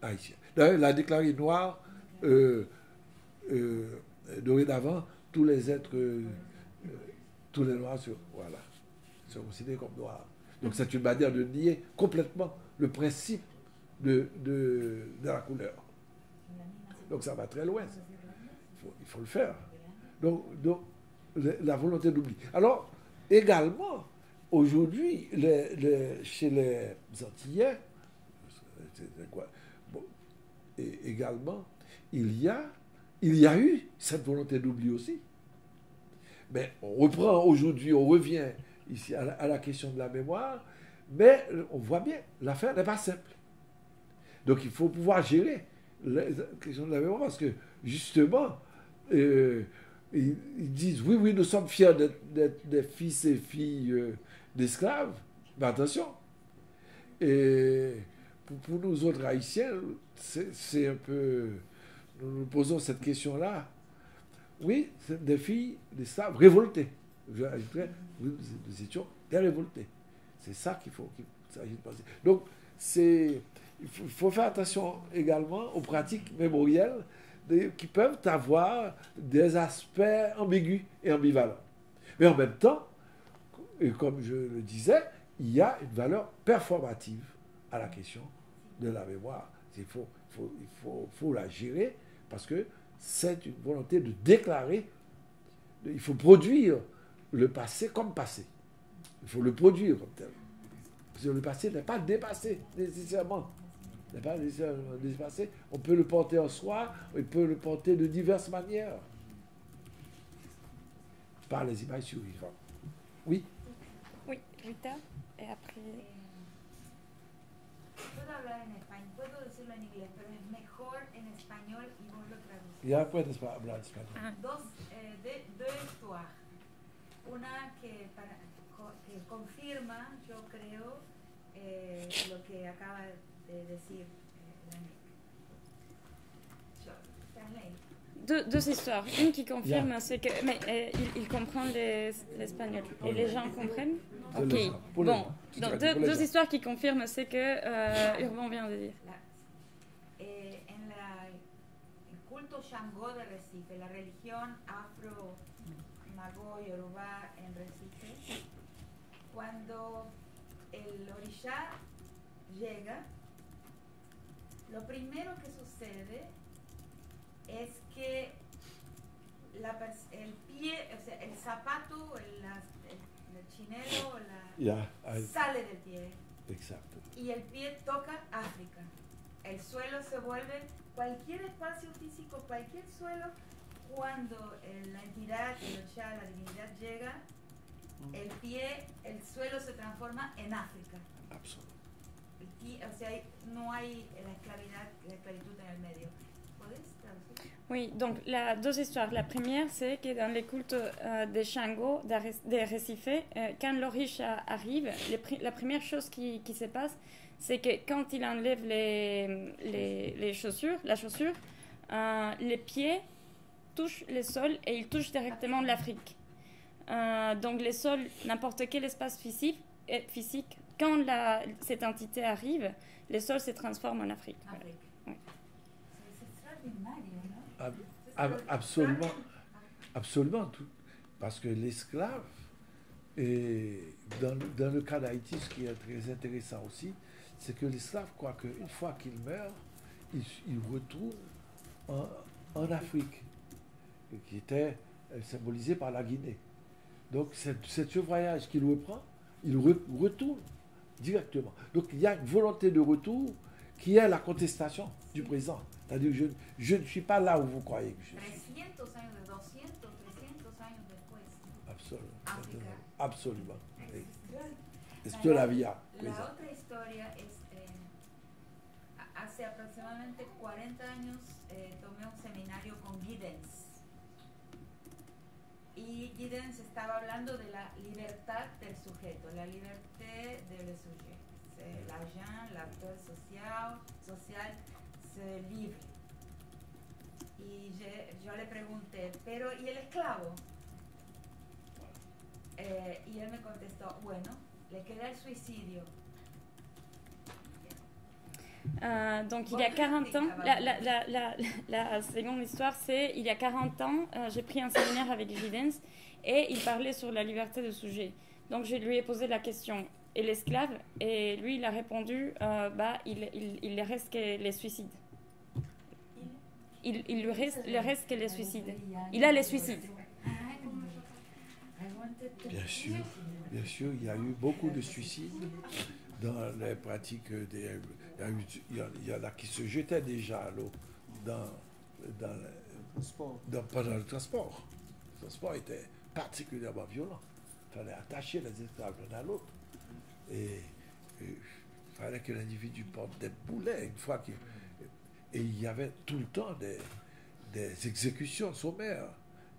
Haïtiens. D'ailleurs, il a déclaré noir dorénavant tous les êtres, tous les noirs sont considérés comme noirs. Donc c'est une manière de nier complètement le principe de la couleur. Donc ça va très loin. Il faut le faire. Donc la volonté d'oubli. Alors, également, aujourd'hui, chez les Antillais, également, il y a eu cette volonté d'oubli aussi. Mais on reprend aujourd'hui, on revient ici à la question de la mémoire, mais on voit bien, l'affaire n'est pas simple. Donc il faut pouvoir gérer la question de la mémoire, parce que justement, ils disent, oui, nous sommes fiers d'être des fils et filles d'esclaves, mais attention, et pour nous autres Haïtiens, c'est un peu, nous nous posons cette question-là. Oui, c'est des filles d'esclaves révoltées. Nous étions des révoltés. C'est ça qu'il s'agit de penser. Donc, il faut faire attention également aux pratiques mémorielles qui peuvent avoir des aspects ambigus et ambivalents. Mais en même temps, et comme je le disais, il y a une valeur performative à la question de la mémoire. Il faut la gérer parce que c'est une volonté de déclarer, il faut produire le passé comme passé. Il faut le produire comme tel. Parce que le passé n'est pas dépassé nécessairement. N'est pas nécessairement dépassé. On peut le porter en soi, on peut le porter de diverses manières. Par les images survivantes. Oui? Oui, Rita, et après... Puedo hablar en español, puedo decirlo en inglés, pero es mejor en español y vos lo traducís. Ya puedes hablar español. Dos histoires. Una que confirma, yo creo, lo que acaba de decir Yannick. Deux histoires. Une qui confirme, c'est que... Mais il comprend l'espagnol. Et les gens comprennent? Ok. Bon, donc deux histoires qui confirment ce que Urban vient de dire. El culto Shango de Recife, la religión afro, Mago, Yoruba en Recife, cuando el orishá llega, lo primero que sucede es que el pie, o sea, el zapato, el chinelo, sale del pie. Exacto. Y el pie toca África. El suelo se vuelve cualquier espacio físico, cualquier suelo, cuando la entidad, el Oshá, la divinidad llega, el suelo se transforma en África. Absolument. O sea, no hay la esclavitud en el medio. Oui, donc deux histoires. La première, c'est que dans les cultes des Shango, des Recife, quand l'Orisha arrive, la première chose qui se passe, c'est que quand il enlève les chaussures, les pieds touchent le sol et ils touchent directement l'Afrique. Donc les sols, n'importe quel espace physique, quand cette entité arrive, les sols se transforment en Afrique. Voilà. Oui. Absolument. Absolument. Parce que l'esclave, et dans le cas d'Haïti, ce qui est très intéressant aussi, c'est que l'esclave croit qu'une fois qu'il meurt, il retourne en Afrique, qui était symbolisé par la Guinée. Donc c'est ce voyage qu'il reprend, il retourne directement. Donc il y a une volonté de retour qui est la contestation du présent. C'est-à-dire que je ne suis pas là où vous croyez que je suis. 300 años, de 200, 300 años después. Absolument. África. Absolument. Oui. La- Es todavía La présent. otra historia es, hace aproximadamente 40 años tomé un seminario con Giddens. Y Giddens estaba hablando de la libertad del sujeto, la liberté de le sujet. C'est l'agent, l'acteur social, c'est libre. Y yo le pregunté, pero ¿y el esclavo? Y él me contestó, bueno, le queda el suicidio. Donc il y a 40 ans, la seconde histoire, c'est il y a 40 ans, j'ai pris un séminaire avec Giddens et il parlait sur la liberté de sujet. Donc je lui ai posé la question, et l'esclave? Et lui il a répondu, il reste que les suicides. Il lui reste que les suicides. Il a les suicides. Bien sûr, il y a eu beaucoup de suicides dans les pratiques il y en a qui se jetaient déjà à l'eau pendant le transport. Le transport était particulièrement violent. Il fallait attacher les esclaves l'un à l'autre. Et il fallait que l'individu porte des boulets une fois qu'il... Et il y avait tout le temps des exécutions sommaires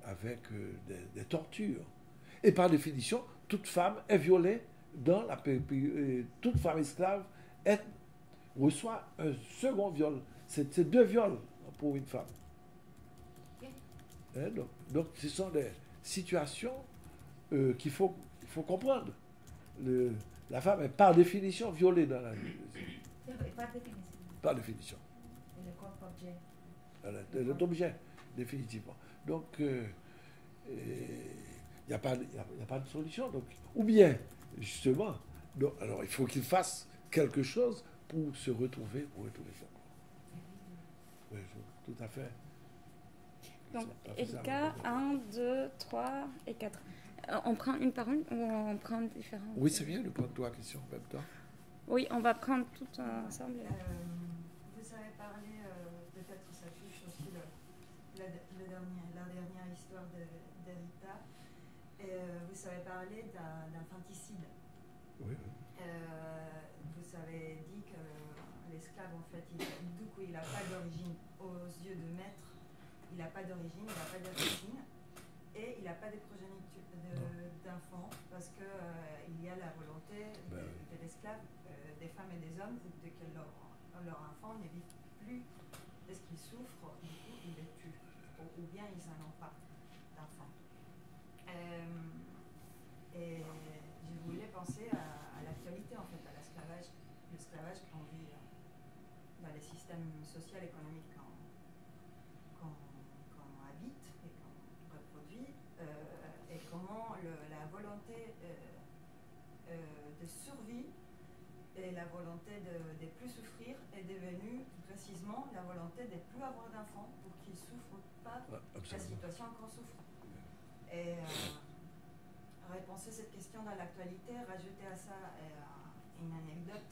avec des tortures. Et par définition, toute femme est violée dans la toute femme esclave reçoit un second viol. C'est 2 viols pour une femme. Hein, donc, ce sont des situations qu'il faut comprendre. La femme est par définition violée dans la vie. Par définition. Elle est objet, définitivement. Donc, il n'y a pas de solution. Donc, ou bien, justement, alors il faut qu'il fasse quelque chose pour se retrouver, ça. Oui, tout à fait. Donc, Elka, 1, 2, 3 et 4. On prend une par une ou on prend différentes? Oui, c'est bien de prendre 3 questions en même temps. Oui, on va prendre toutes ensemble. Vous avez parlé, peut-être ça touche aussi la dernière histoire d'Erita. Vous avez parlé d'infanticide. Oui. Vous avez dit que l'esclave, en fait, du coup, il n'a pas d'origine aux yeux de maître. Il n'a pas d'origine, il n'a pas d'origine. Et il n'a pas de progéniture d'enfants parce qu'il y a la volonté de l'esclave, des femmes et des hommes, de que leurs enfants ne vivent plus de ce qu'ils souffrent, du coup ils les tuent, ou bien ils n'en ont pas d'enfants. Et je voulais penser à l'actualité, en fait, à l'esclavage qu'on vit dans les systèmes sociaux et économiques qu'on habite et qu'on reproduit, et comment la volonté de survie et la volonté de plus souffrir est devenue précisément la volonté de ne plus avoir d'enfants pour qu'ils ne souffrent pas de la situation qu'on souffre. Et repenser cette question dans l'actualité, rajouter à ça une anecdote,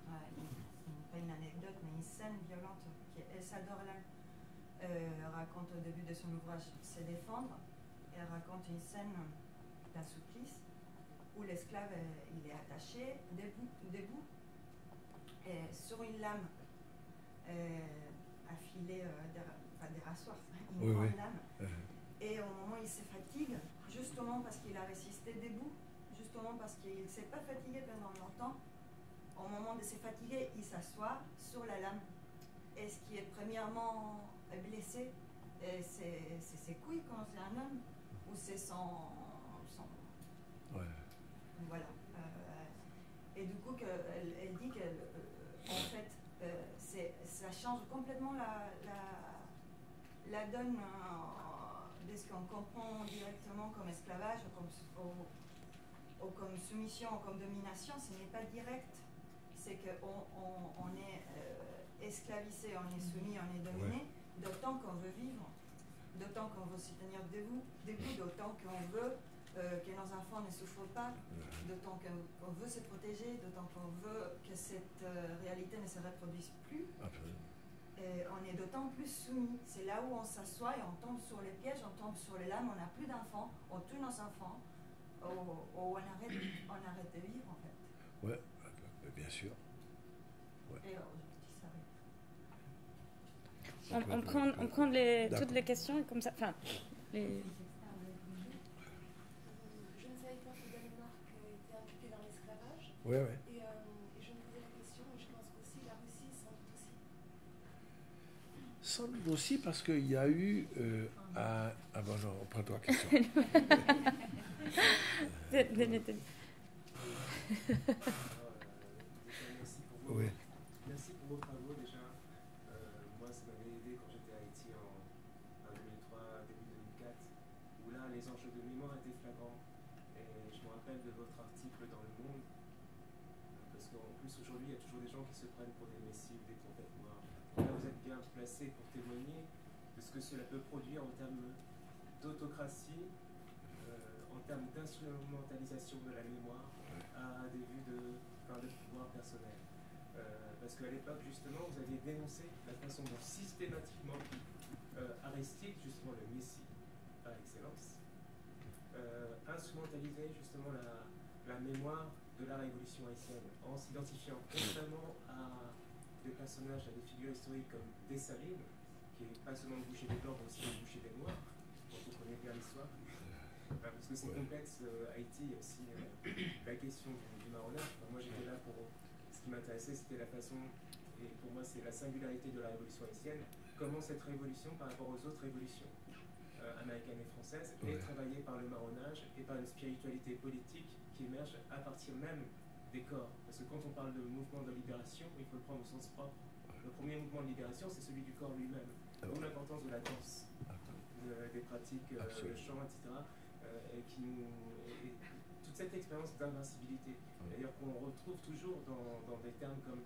pas une anecdote, mais une scène violente qu'Elsa Dorlan raconte au début de son ouvrage Se défendre. Elle raconte une scène d'un supplice où l'esclave il est attaché debout sur une lame affilée des rasoirs, une grande lame. Et au moment où il se fatigue, justement parce qu'il a résisté debout, justement parce qu'il ne s'est pas fatigué pendant longtemps, au moment de se fatiguer, il s'assoit sur la lame. Et ce qui est premièrement blessé, c'est ses couilles quand c'est un homme, ou c'est son... Ouais. Voilà. Et du coup, elle dit que, en fait, ça change complètement la donne de ce qu'on comprend directement comme esclavage ou comme soumission ou comme domination, ce n'est pas direct. C'est qu'on est esclavisé, on est soumis, on est dominé, d'autant qu'on veut vivre, d'autant qu'on veut se tenir debout, d'autant qu'on veut que nos enfants ne souffrent pas, d'autant qu'on veut se protéger, d'autant qu'on veut que cette réalité ne se reproduise plus. On est d'autant plus soumis. C'est là où on s'assoit et on tombe sur les pièges, on tombe sur les lames, on n'a plus d'enfants, on tue nos enfants, ou on arrête de vivre en fait. Oui, bien sûr. Ouais. Et ça arrive. On prend toutes les questions et comme ça. Enfin, les... Je ne savais pas que le Danemark était impliqué dans l'esclavage. Oui, oui. Et je me posais la question, et je pense qu'aussi la Russie, sans doute aussi. Sans doute aussi parce qu'il y a eu un... Ah bon, non, on prend toi la question. Oui. Merci pour vos travaux déjà. Moi, ça m'avait aidé quand j'étais à Haïti en 2003, début 2004, où là, les enjeux de mémoire étaient flagrants. Et je me rappelle de votre article dans Le Monde, parce qu'en plus, aujourd'hui, il y a toujours des gens qui se prennent pour des messies ou des prophètes noirs. Là, vous êtes bien placé pour témoigner de ce que cela peut produire en termes d'autocratie, en termes d'instrumentalisation de la mémoire à des vues de pouvoir personnel. Parce qu'à l'époque, justement, vous aviez dénoncé la façon dont systématiquement Aristide, justement le Messie par excellence, instrumentalisait justement la mémoire de la Révolution haïtienne en s'identifiant constamment à des personnages, à des figures historiques comme Dessalines, qui n'est pas seulement le boucher des Blancs, mais aussi le boucher des Noirs, dont on connaît bien l'histoire. Parce que c'est complexe, Haïti, aussi la question du marronnage. Enfin, moi j'étais là pour... Ce qui m'intéressait, c'était la façon, et pour moi c'est la singularité de la révolution haïtienne, comment cette révolution par rapport aux autres révolutions américaines et françaises est travaillée par le marronnage et par une spiritualité politique qui émerge à partir même des corps. Parce que quand on parle de mouvement de libération, il faut le prendre au sens propre. Le premier mouvement de libération, c'est celui du corps lui-même. D'où l'importance de la danse, des pratiques, le chant, etc. Et toute cette expérience d'invincibilité, d'ailleurs qu'on retrouve toujours dans des termes comme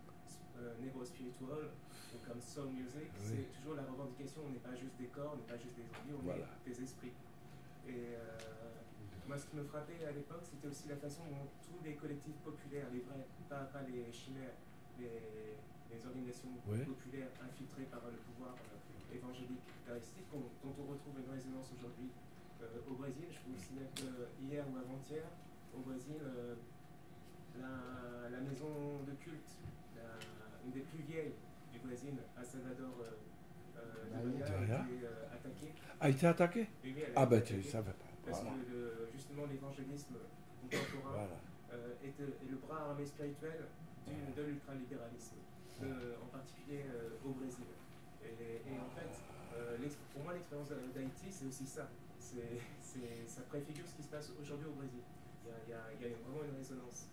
Negro Spiritual ou comme Soul Music, c'est toujours la revendication, on n'est pas juste des corps, on n'est pas juste des zombies, on est des esprits. Et moi ce qui me frappait à l'époque, c'était aussi la façon dont tous les collectifs populaires, les vrais, pas les chimères, les organisations populaires infiltrées par le pouvoir évangélique d'Aristide, dont on retrouve une résonance aujourd'hui au Brésil. Je vous signale que hier ou avant-hier, au Brésil, la maison de culte, une des plus vieilles du Brésil, à Salvador de Bahia, a été attaquée. A été attaquée? Oui, ah ben tu ne savais pas. Parce que justement l'évangélisme contemporain est le bras armé spirituel de l'ultralibéralisme, en particulier au Brésil. Et en fait, pour moi l'expérience d'Haïti, c'est aussi ça. Ça préfigure ce qui se passe aujourd'hui au Brésil. Il y a vraiment une résonance.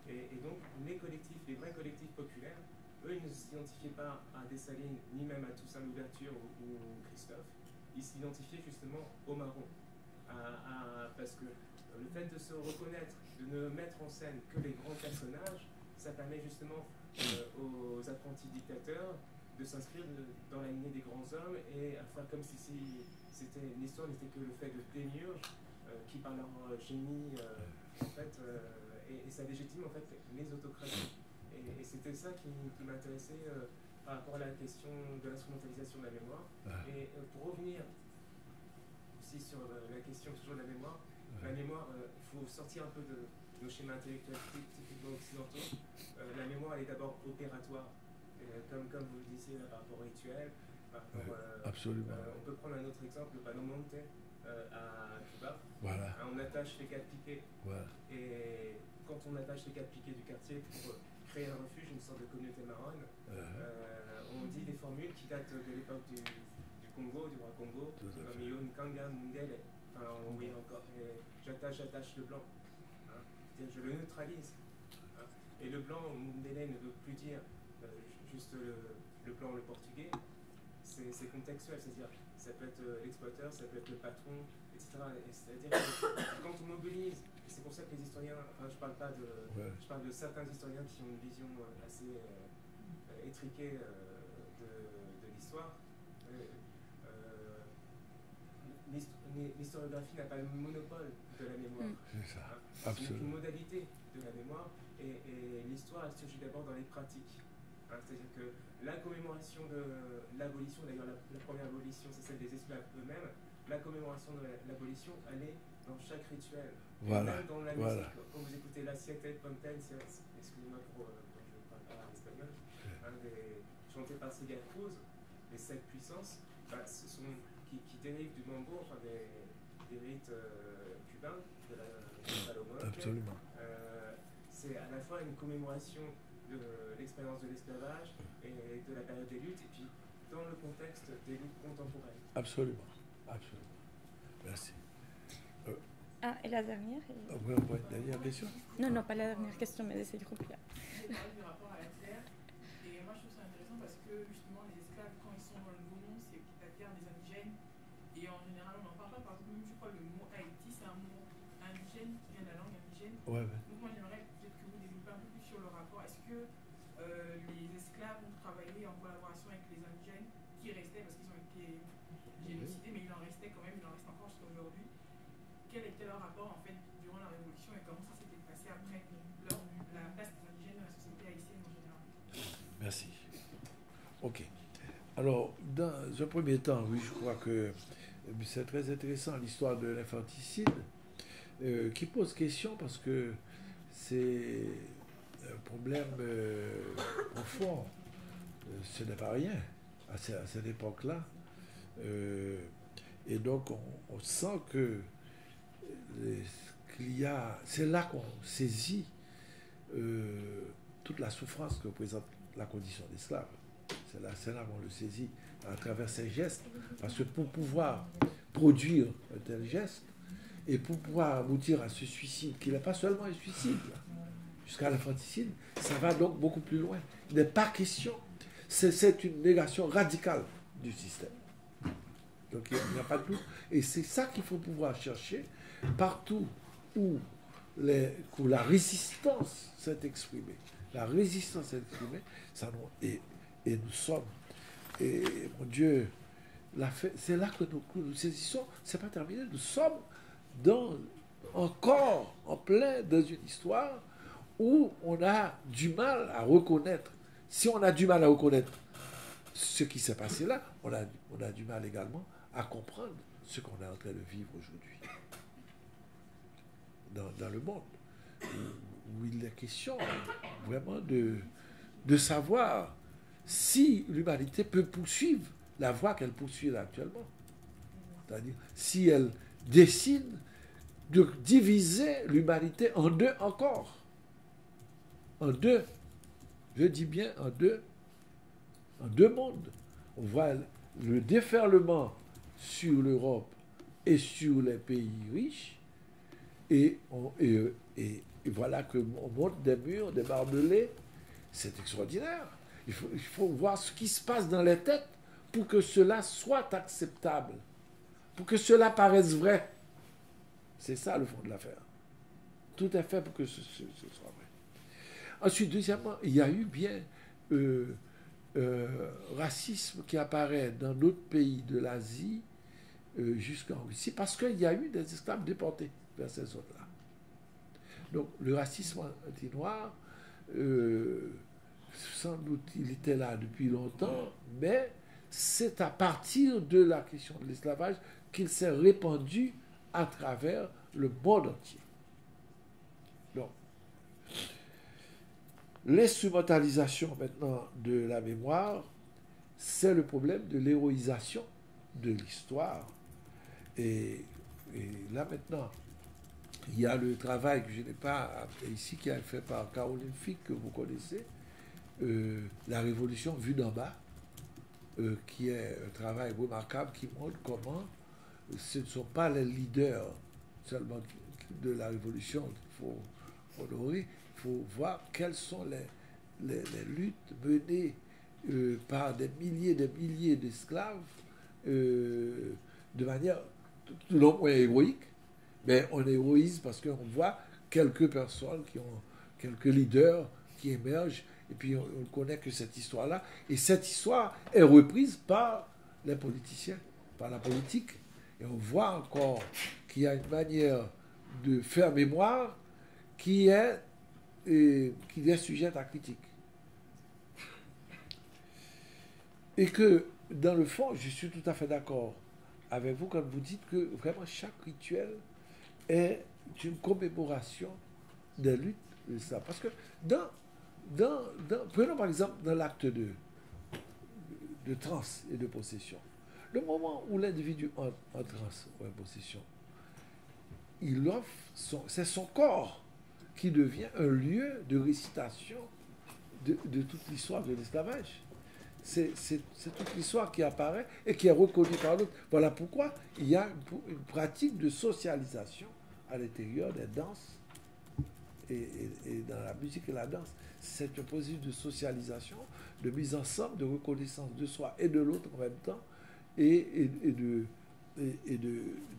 Et donc, les collectifs, les vrais collectifs populaires, eux, ils ne s'identifiaient pas à Dessalines, ni même à Toussaint Louverture ou Christophe. Ils s'identifiaient justement aux marrons. Parce que le fait de se reconnaître, de ne mettre en scène que les grands personnages, ça permet justement aux apprentis dictateurs de s'inscrire dans la lignée des grands hommes et à faire comme si l'histoire n'était que le fait de démiurges qui, par leur génie, en fait, et ça légitime en fait les autocraties. Et c'était ça qui m'intéressait par rapport à la question de l'instrumentalisation de la mémoire. Et pour revenir aussi sur la question toujours de la mémoire, il faut sortir un peu de nos schémas intellectuels typiquement occidentaux. La mémoire, elle est d'abord opératoire. Comme vous le disiez là, par rapport au rituel, absolument. On peut prendre un autre exemple, le Palo Monte à Cuba. Voilà. On attache les 4 piquets. Voilà. Et quand on attache les 4 piquets du quartier pour créer un refuge, une sorte de communauté marronne, on dit des formules qui datent de l'époque du Congo, du roi Congo, comme Yon Kanga Mundele. Enfin, on voyait encore. J'attache le blanc. Hein. Je le neutralise. Hein. Et le blanc, Mundele ne veut plus dire juste le blanc, le portugais, c'est c'est contextuel, c'est-à-dire ça peut être l'exploiteur, ça peut être le patron, etc. C'est-à-dire que quand on mobilise, et c'est pour ça que les historiens, enfin je parle de certains historiens qui ont une vision assez étriquée de l'histoire. L'historiographie n'a pas le monopole de la mémoire. C'est ça, C'est une modalité de la mémoire, et l'histoire elle surgit d'abord dans les pratiques. C'est-à-dire que la commémoration de l'abolition, d'ailleurs la première abolition c'est celle des esclaves eux-mêmes, la commémoration de l'abolition elle est dans chaque rituel. Voilà. Même dans la musique, quand vous écoutez la Siete Pontencia, excusez-moi pour je ne parle pas espagnol, chanté par Celia Cruz, les 7 puissances, ce sont qui dérivent du mambo, enfin des rites cubains, de la Paloma. Absolument. C'est à la fois une commémoration de l'expérience de l'esclavage et de la période des luttes, et puis dans le contexte des luttes contemporaines. Absolument. Absolument. Merci. Ah, et la dernière Dernière question? Non, pas la dernière question, mais c'est groupe là. Je vais parler du rapport à la terre, et moi je trouve ça intéressant parce que justement les esclaves, quand ils sont dans le Nouveau Monde, c'est la terre des indigènes, et en général on n'en parle pas, par exemple, même je crois le mot Haïti, c'est un mot indigène qui vient de la langue indigène. Ouais. Donc moi j'aimerais peut-être que vous développez un peu plus sur le rapport. Est-ce que les esclaves ont travaillé en collaboration avec les indigènes qui restaient, parce qu'ils ont été génocidés, mais il en restait quand même, il en reste encore jusqu'à aujourd'hui. Quel était leur rapport en fait durant la Révolution et comment ça s'était passé après la place des indigènes dans la société haïtienne en général? Merci. Ok. Alors, dans un premier temps, oui, je crois que c'est très intéressant l'histoire de l'infanticide qui pose question parce que c'est un problème profond. Ce n'est pas rien à cette époque-là. Et donc, on sent que c'est là qu'on saisit toute la souffrance que représente la condition d'esclave. C'est là qu'on le saisit à travers ces gestes. Parce que pour pouvoir produire un tel geste et pour pouvoir aboutir à ce suicide, qui n'est pas seulement un suicide, jusqu'à l'infanticide, ça va donc beaucoup plus loin. Il n'est pas question. C'est une négation radicale du système. Donc il n'y a pas de doute. Et c'est ça qu'il faut pouvoir chercher partout où la résistance s'est exprimée. La résistance s'est exprimée, et nous sommes. Et mon Dieu, c'est là que nous saisissons. C'est pas terminé. Nous sommes encore en plein dans une histoire où on a du mal à reconnaître. Si on a du mal à reconnaître ce qui s'est passé là, on a du mal également à comprendre ce qu'on est en train de vivre aujourd'hui dans le monde, où il est question vraiment de savoir si l'humanité peut poursuivre la voie qu'elle poursuit actuellement. C'est-à-dire, si elle décide de diviser l'humanité en deux encore. En deux. Je dis bien en deux mondes. On voit le déferlement sur l'Europe et sur les pays riches. Et voilà qu'on monte des murs, des barbelés. C'est extraordinaire. Il faut voir ce qui se passe dans les têtes pour que cela soit acceptable, pour que cela paraisse vrai. C'est ça le fond de l'affaire. Tout est fait pour que ce soit vrai. Ensuite, deuxièmement, il y a eu bien racisme qui apparaît dans d'autres pays de l'Asie jusqu'en Russie, parce qu'il y a eu des esclaves déportés vers ces zones-là. Donc, le racisme anti-noir, sans doute, il était là depuis longtemps, mais c'est à partir de la question de l'esclavage qu'il s'est répandu à travers le monde entier. Donc, l'instrumentalisation maintenant de la mémoire, c'est le problème de l'héroïsation de l'histoire. Et là maintenant, il y a le travail que je n'ai pas ici, qui a été fait par Caroline Fick, que vous connaissez, La Révolution vue d'en bas, qui est un travail remarquable qui montre comment ce ne sont pas les leaders seulement de la Révolution qu'il faut honorer, il faut voir quelles sont les luttes menées par des milliers d'esclaves de manière tout le moins héroïque, mais on héroïse parce qu'on voit quelques personnes quelques leaders qui émergent, et puis on ne connaît que cette histoire-là. Et cette histoire est reprise par les politiciens, par la politique. Et on voit encore qu'il y a une manière de faire mémoire qui est sujette à critique. Et que, dans le fond, je suis tout à fait d'accord avec vous quand vous dites que vraiment chaque rituel est une commémoration des luttes de ça. Parce que prenons par exemple dans l'acte de transe et de possession. Le moment où l'individu entre en transe ou en possession, il offre, c'est son corps qui devient un lieu de récitation de toute l'histoire de l'esclavage. C'est toute l'histoire qui apparaît et qui est reconnue par l'autre. Voilà pourquoi il y a une pratique de socialisation à l'intérieur des danses et dans la musique et la danse. C'est un processus de socialisation, de mise ensemble, de reconnaissance de soi et de l'autre en même temps, et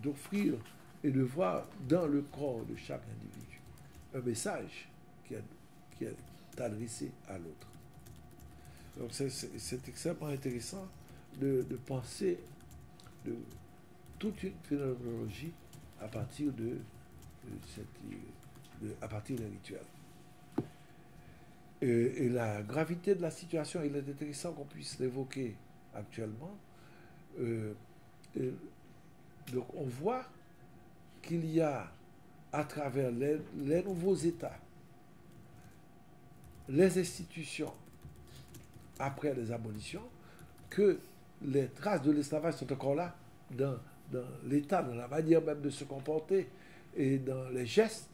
d'offrir et de voir dans le corps de chaque individu un message qui est adressé à l'autre. Donc c'est extrêmement intéressant de penser de toute une phénoménologie à partir à partir des rituels. Et la gravité de la situation, il est intéressant qu'on puisse l'évoquer actuellement. Donc on voit qu'il y a à travers les nouveaux États, les institutions, après les abolitions, que les traces de l'esclavage sont encore là dans l'État, dans la manière même de se comporter et dans les gestes,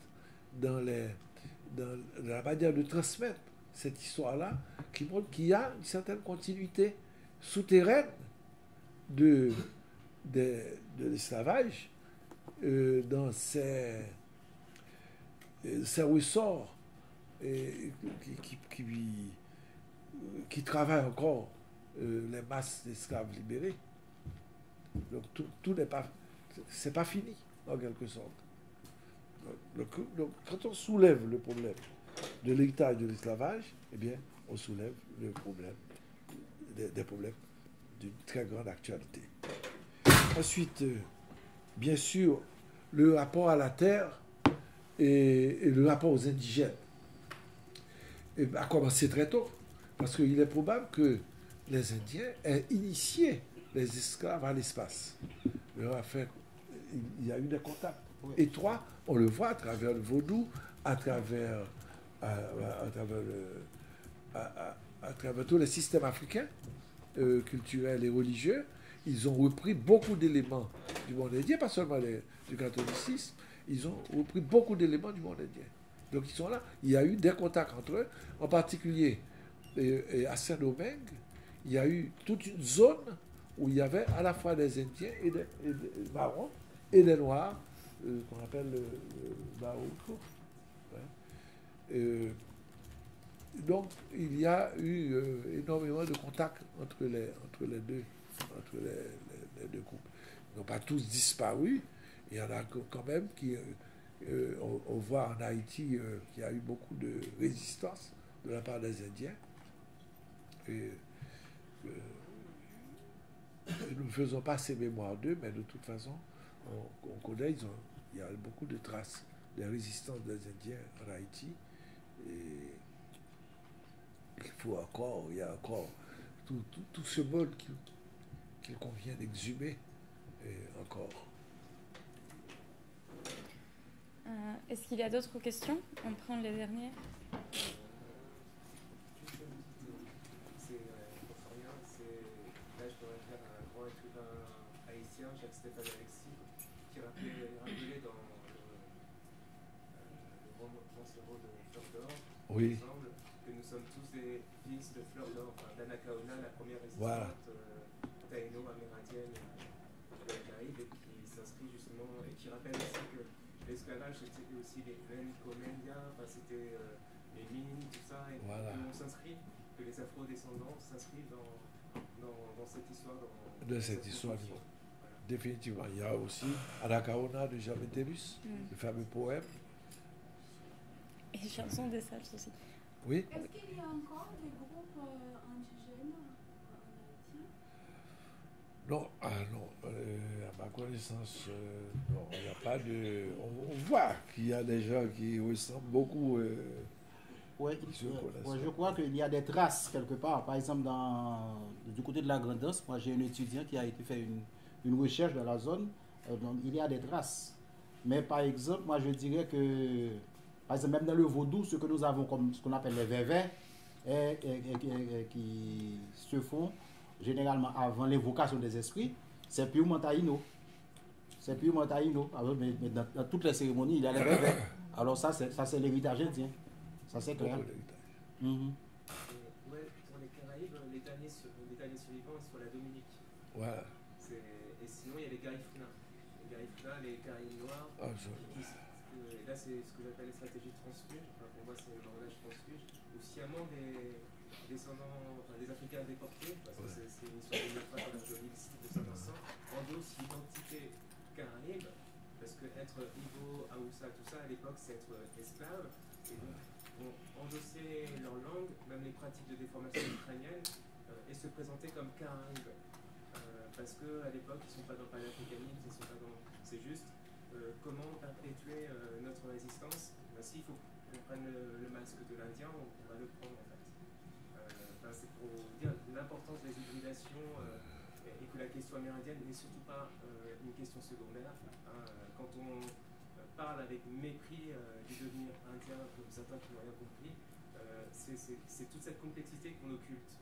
dans la manière de transmettre cette histoire-là, qui montre qu'il y a une certaine continuité souterraine de l'esclavage dans ses ressorts qui travaillent encore les masses d'esclaves libérés. Donc tout n'est pas, c'est pas fini en quelque sorte. Donc, quand on soulève le problème de l'héritage de l'esclavage, eh bien, on soulève le problème des problèmes d'une très grande actualité. Ensuite, bien sûr, le rapport à la terre et le rapport aux indigènes a commencé très tôt, parce qu'il est probable que les Indiens aient initié les esclaves à l'espace. Il y a eu des contacts étroits, on le voit à travers le vaudou, à travers tous les systèmes africains, culturels et religieux. Ils ont repris beaucoup d'éléments du monde indien, pas seulement du catholicisme, ils ont repris beaucoup d'éléments du monde indien. Donc ils sont là. Il y a eu des contacts entre eux, en particulier à Saint-Domingue, il y a eu toute une zone où il y avait à la fois des Indiens et des Marrons et des Noirs, qu'on appelle le Baoulko. Ouais. Donc il y a eu énormément de contacts entre les deux groupes. Ils n'ont pas tous disparu. Il y en a quand même qui... on voit en Haïti qu'il y a eu beaucoup de résistance de la part des Indiens. Et nous ne faisons pas ces mémoires d'eux, mais de toute façon, on connaît, il y a beaucoup de traces de résistance des Indiens en Haïti. Et il y a encore tout ce monde qu'il convient d'exhumer encore. Est-ce qu'il y a d'autres questions? On prend les dernières. Là, je pourrais faire un grand écrivain haïtien, Jacques-Stéphane Alexis, qui rappelait dans le grand Montserrat de Fleur d'Or, oui, ensemble, que nous sommes tous des fils de Fleur d'Or, enfin, d'Anacaona, la première résistante, voilà, taïno-amérindienne de la Caraïbe, et qui s'inscrit justement, et qui rappelle aussi que l'esclavage, c'était aussi les encomendia, enfin, c'était les mines, tout ça, et voilà. on s'inscrit que les afro-descendants s'inscrivent dans cette histoire. De cette histoire du monde. Définitivement. Il y a aussi Anacaona de Jean Metellus, le fameux poème. Et chanson des Sages aussi. Oui. Est-ce qu'il y a encore des groupes indigènes en Haïti? Non, à ma connaissance, non, il n'y a pas de... On voit qu'il y a des gens qui ressemblent beaucoup... je crois qu'il y a des traces quelque part. Par exemple, du côté de la Grand'Anse, moi j'ai un étudiant qui a été fait une recherche dans la zone, donc il y a des traces. Mais par exemple, moi je dirais que, par exemple, même dans le vaudou, ce que nous avons comme ce qu'on appelle les vévés, qui se font généralement avant l'évocation des esprits, c'est purement taïno. C'est purement taïno. Alors, mais dans toutes les cérémonies, il y a les vévés. Alors ça c'est l'héritage indien. Ça c'est clair. Ouais, pour les Caraïbes, les derniers survivants sont la Dominique. Voilà. Et sinon, il y a les Garifuna. Les Garifuna, les Caraïbes noirs. Là, c'est ce que j'appelle les stratégies transfuges. Enfin, pour moi, c'est le bordage transfuge. Ou sciemment des descendants, des Africains déportés, parce que c'est une histoire de naufrage dans le 1900. Endosse l'identité Caraïbe, parce que être Igbo, Haoussa, tout ça, à l'époque, c'est être esclave. Et donc, ont endossé leur langue, même les pratiques de déformation ukrainienne, et se présenter comme Caraïbes. Parce qu'à l'époque, ils ne sont pas dans le panafricanisme, ils sont pas dans... C'est juste comment perpétuer notre résistance. S'il faut qu'on prenne le masque de l'Indien, on va le prendre en fait. C'est pour dire l'importance des hybridations et que la question amérindienne n'est surtout pas une question secondaire. Quand on parle avec mépris du devenir indien, comme certains qui n'ont rien compris, c'est toute cette complexité qu'on occulte.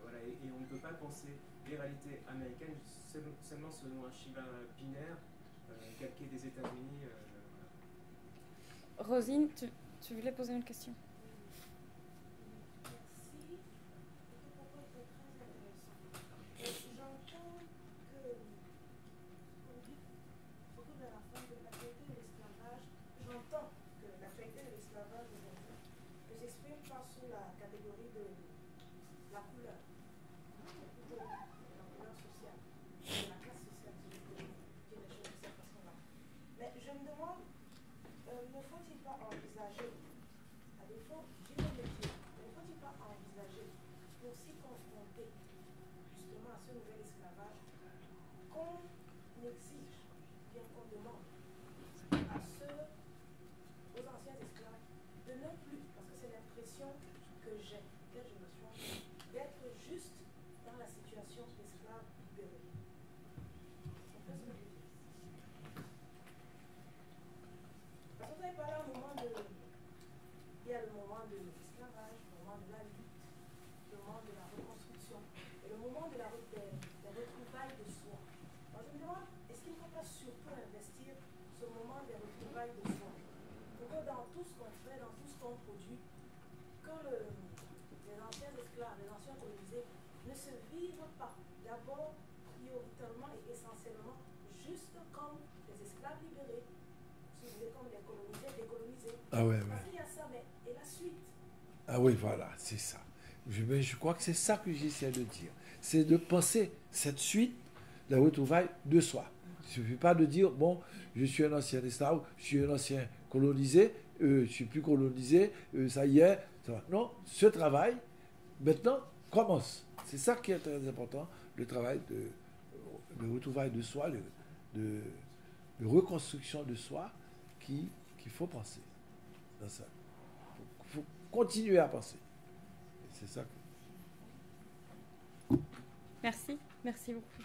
Voilà, et on ne peut pas penser les réalités américaines seulement selon un schéma binaire calqué des États-Unis. Rosine, tu voulais poser une question? Ah ouais. Ah oui, voilà, c'est ça. Je crois que c'est ça que j'essaie de dire. C'est de penser cette suite, la retrouvaille de soi. Il ne suffit pas de dire, bon, je suis un ancien esclave, je suis un ancien colonisé, je ne suis plus colonisé, ça y est. Ça va. Non, ce travail, maintenant, commence. C'est ça qui est très important, le travail de retrouvaille de soi, de reconstruction de soi qu'il faut penser dans ça. Il faut continuer à penser. Et c'est ça. Merci beaucoup.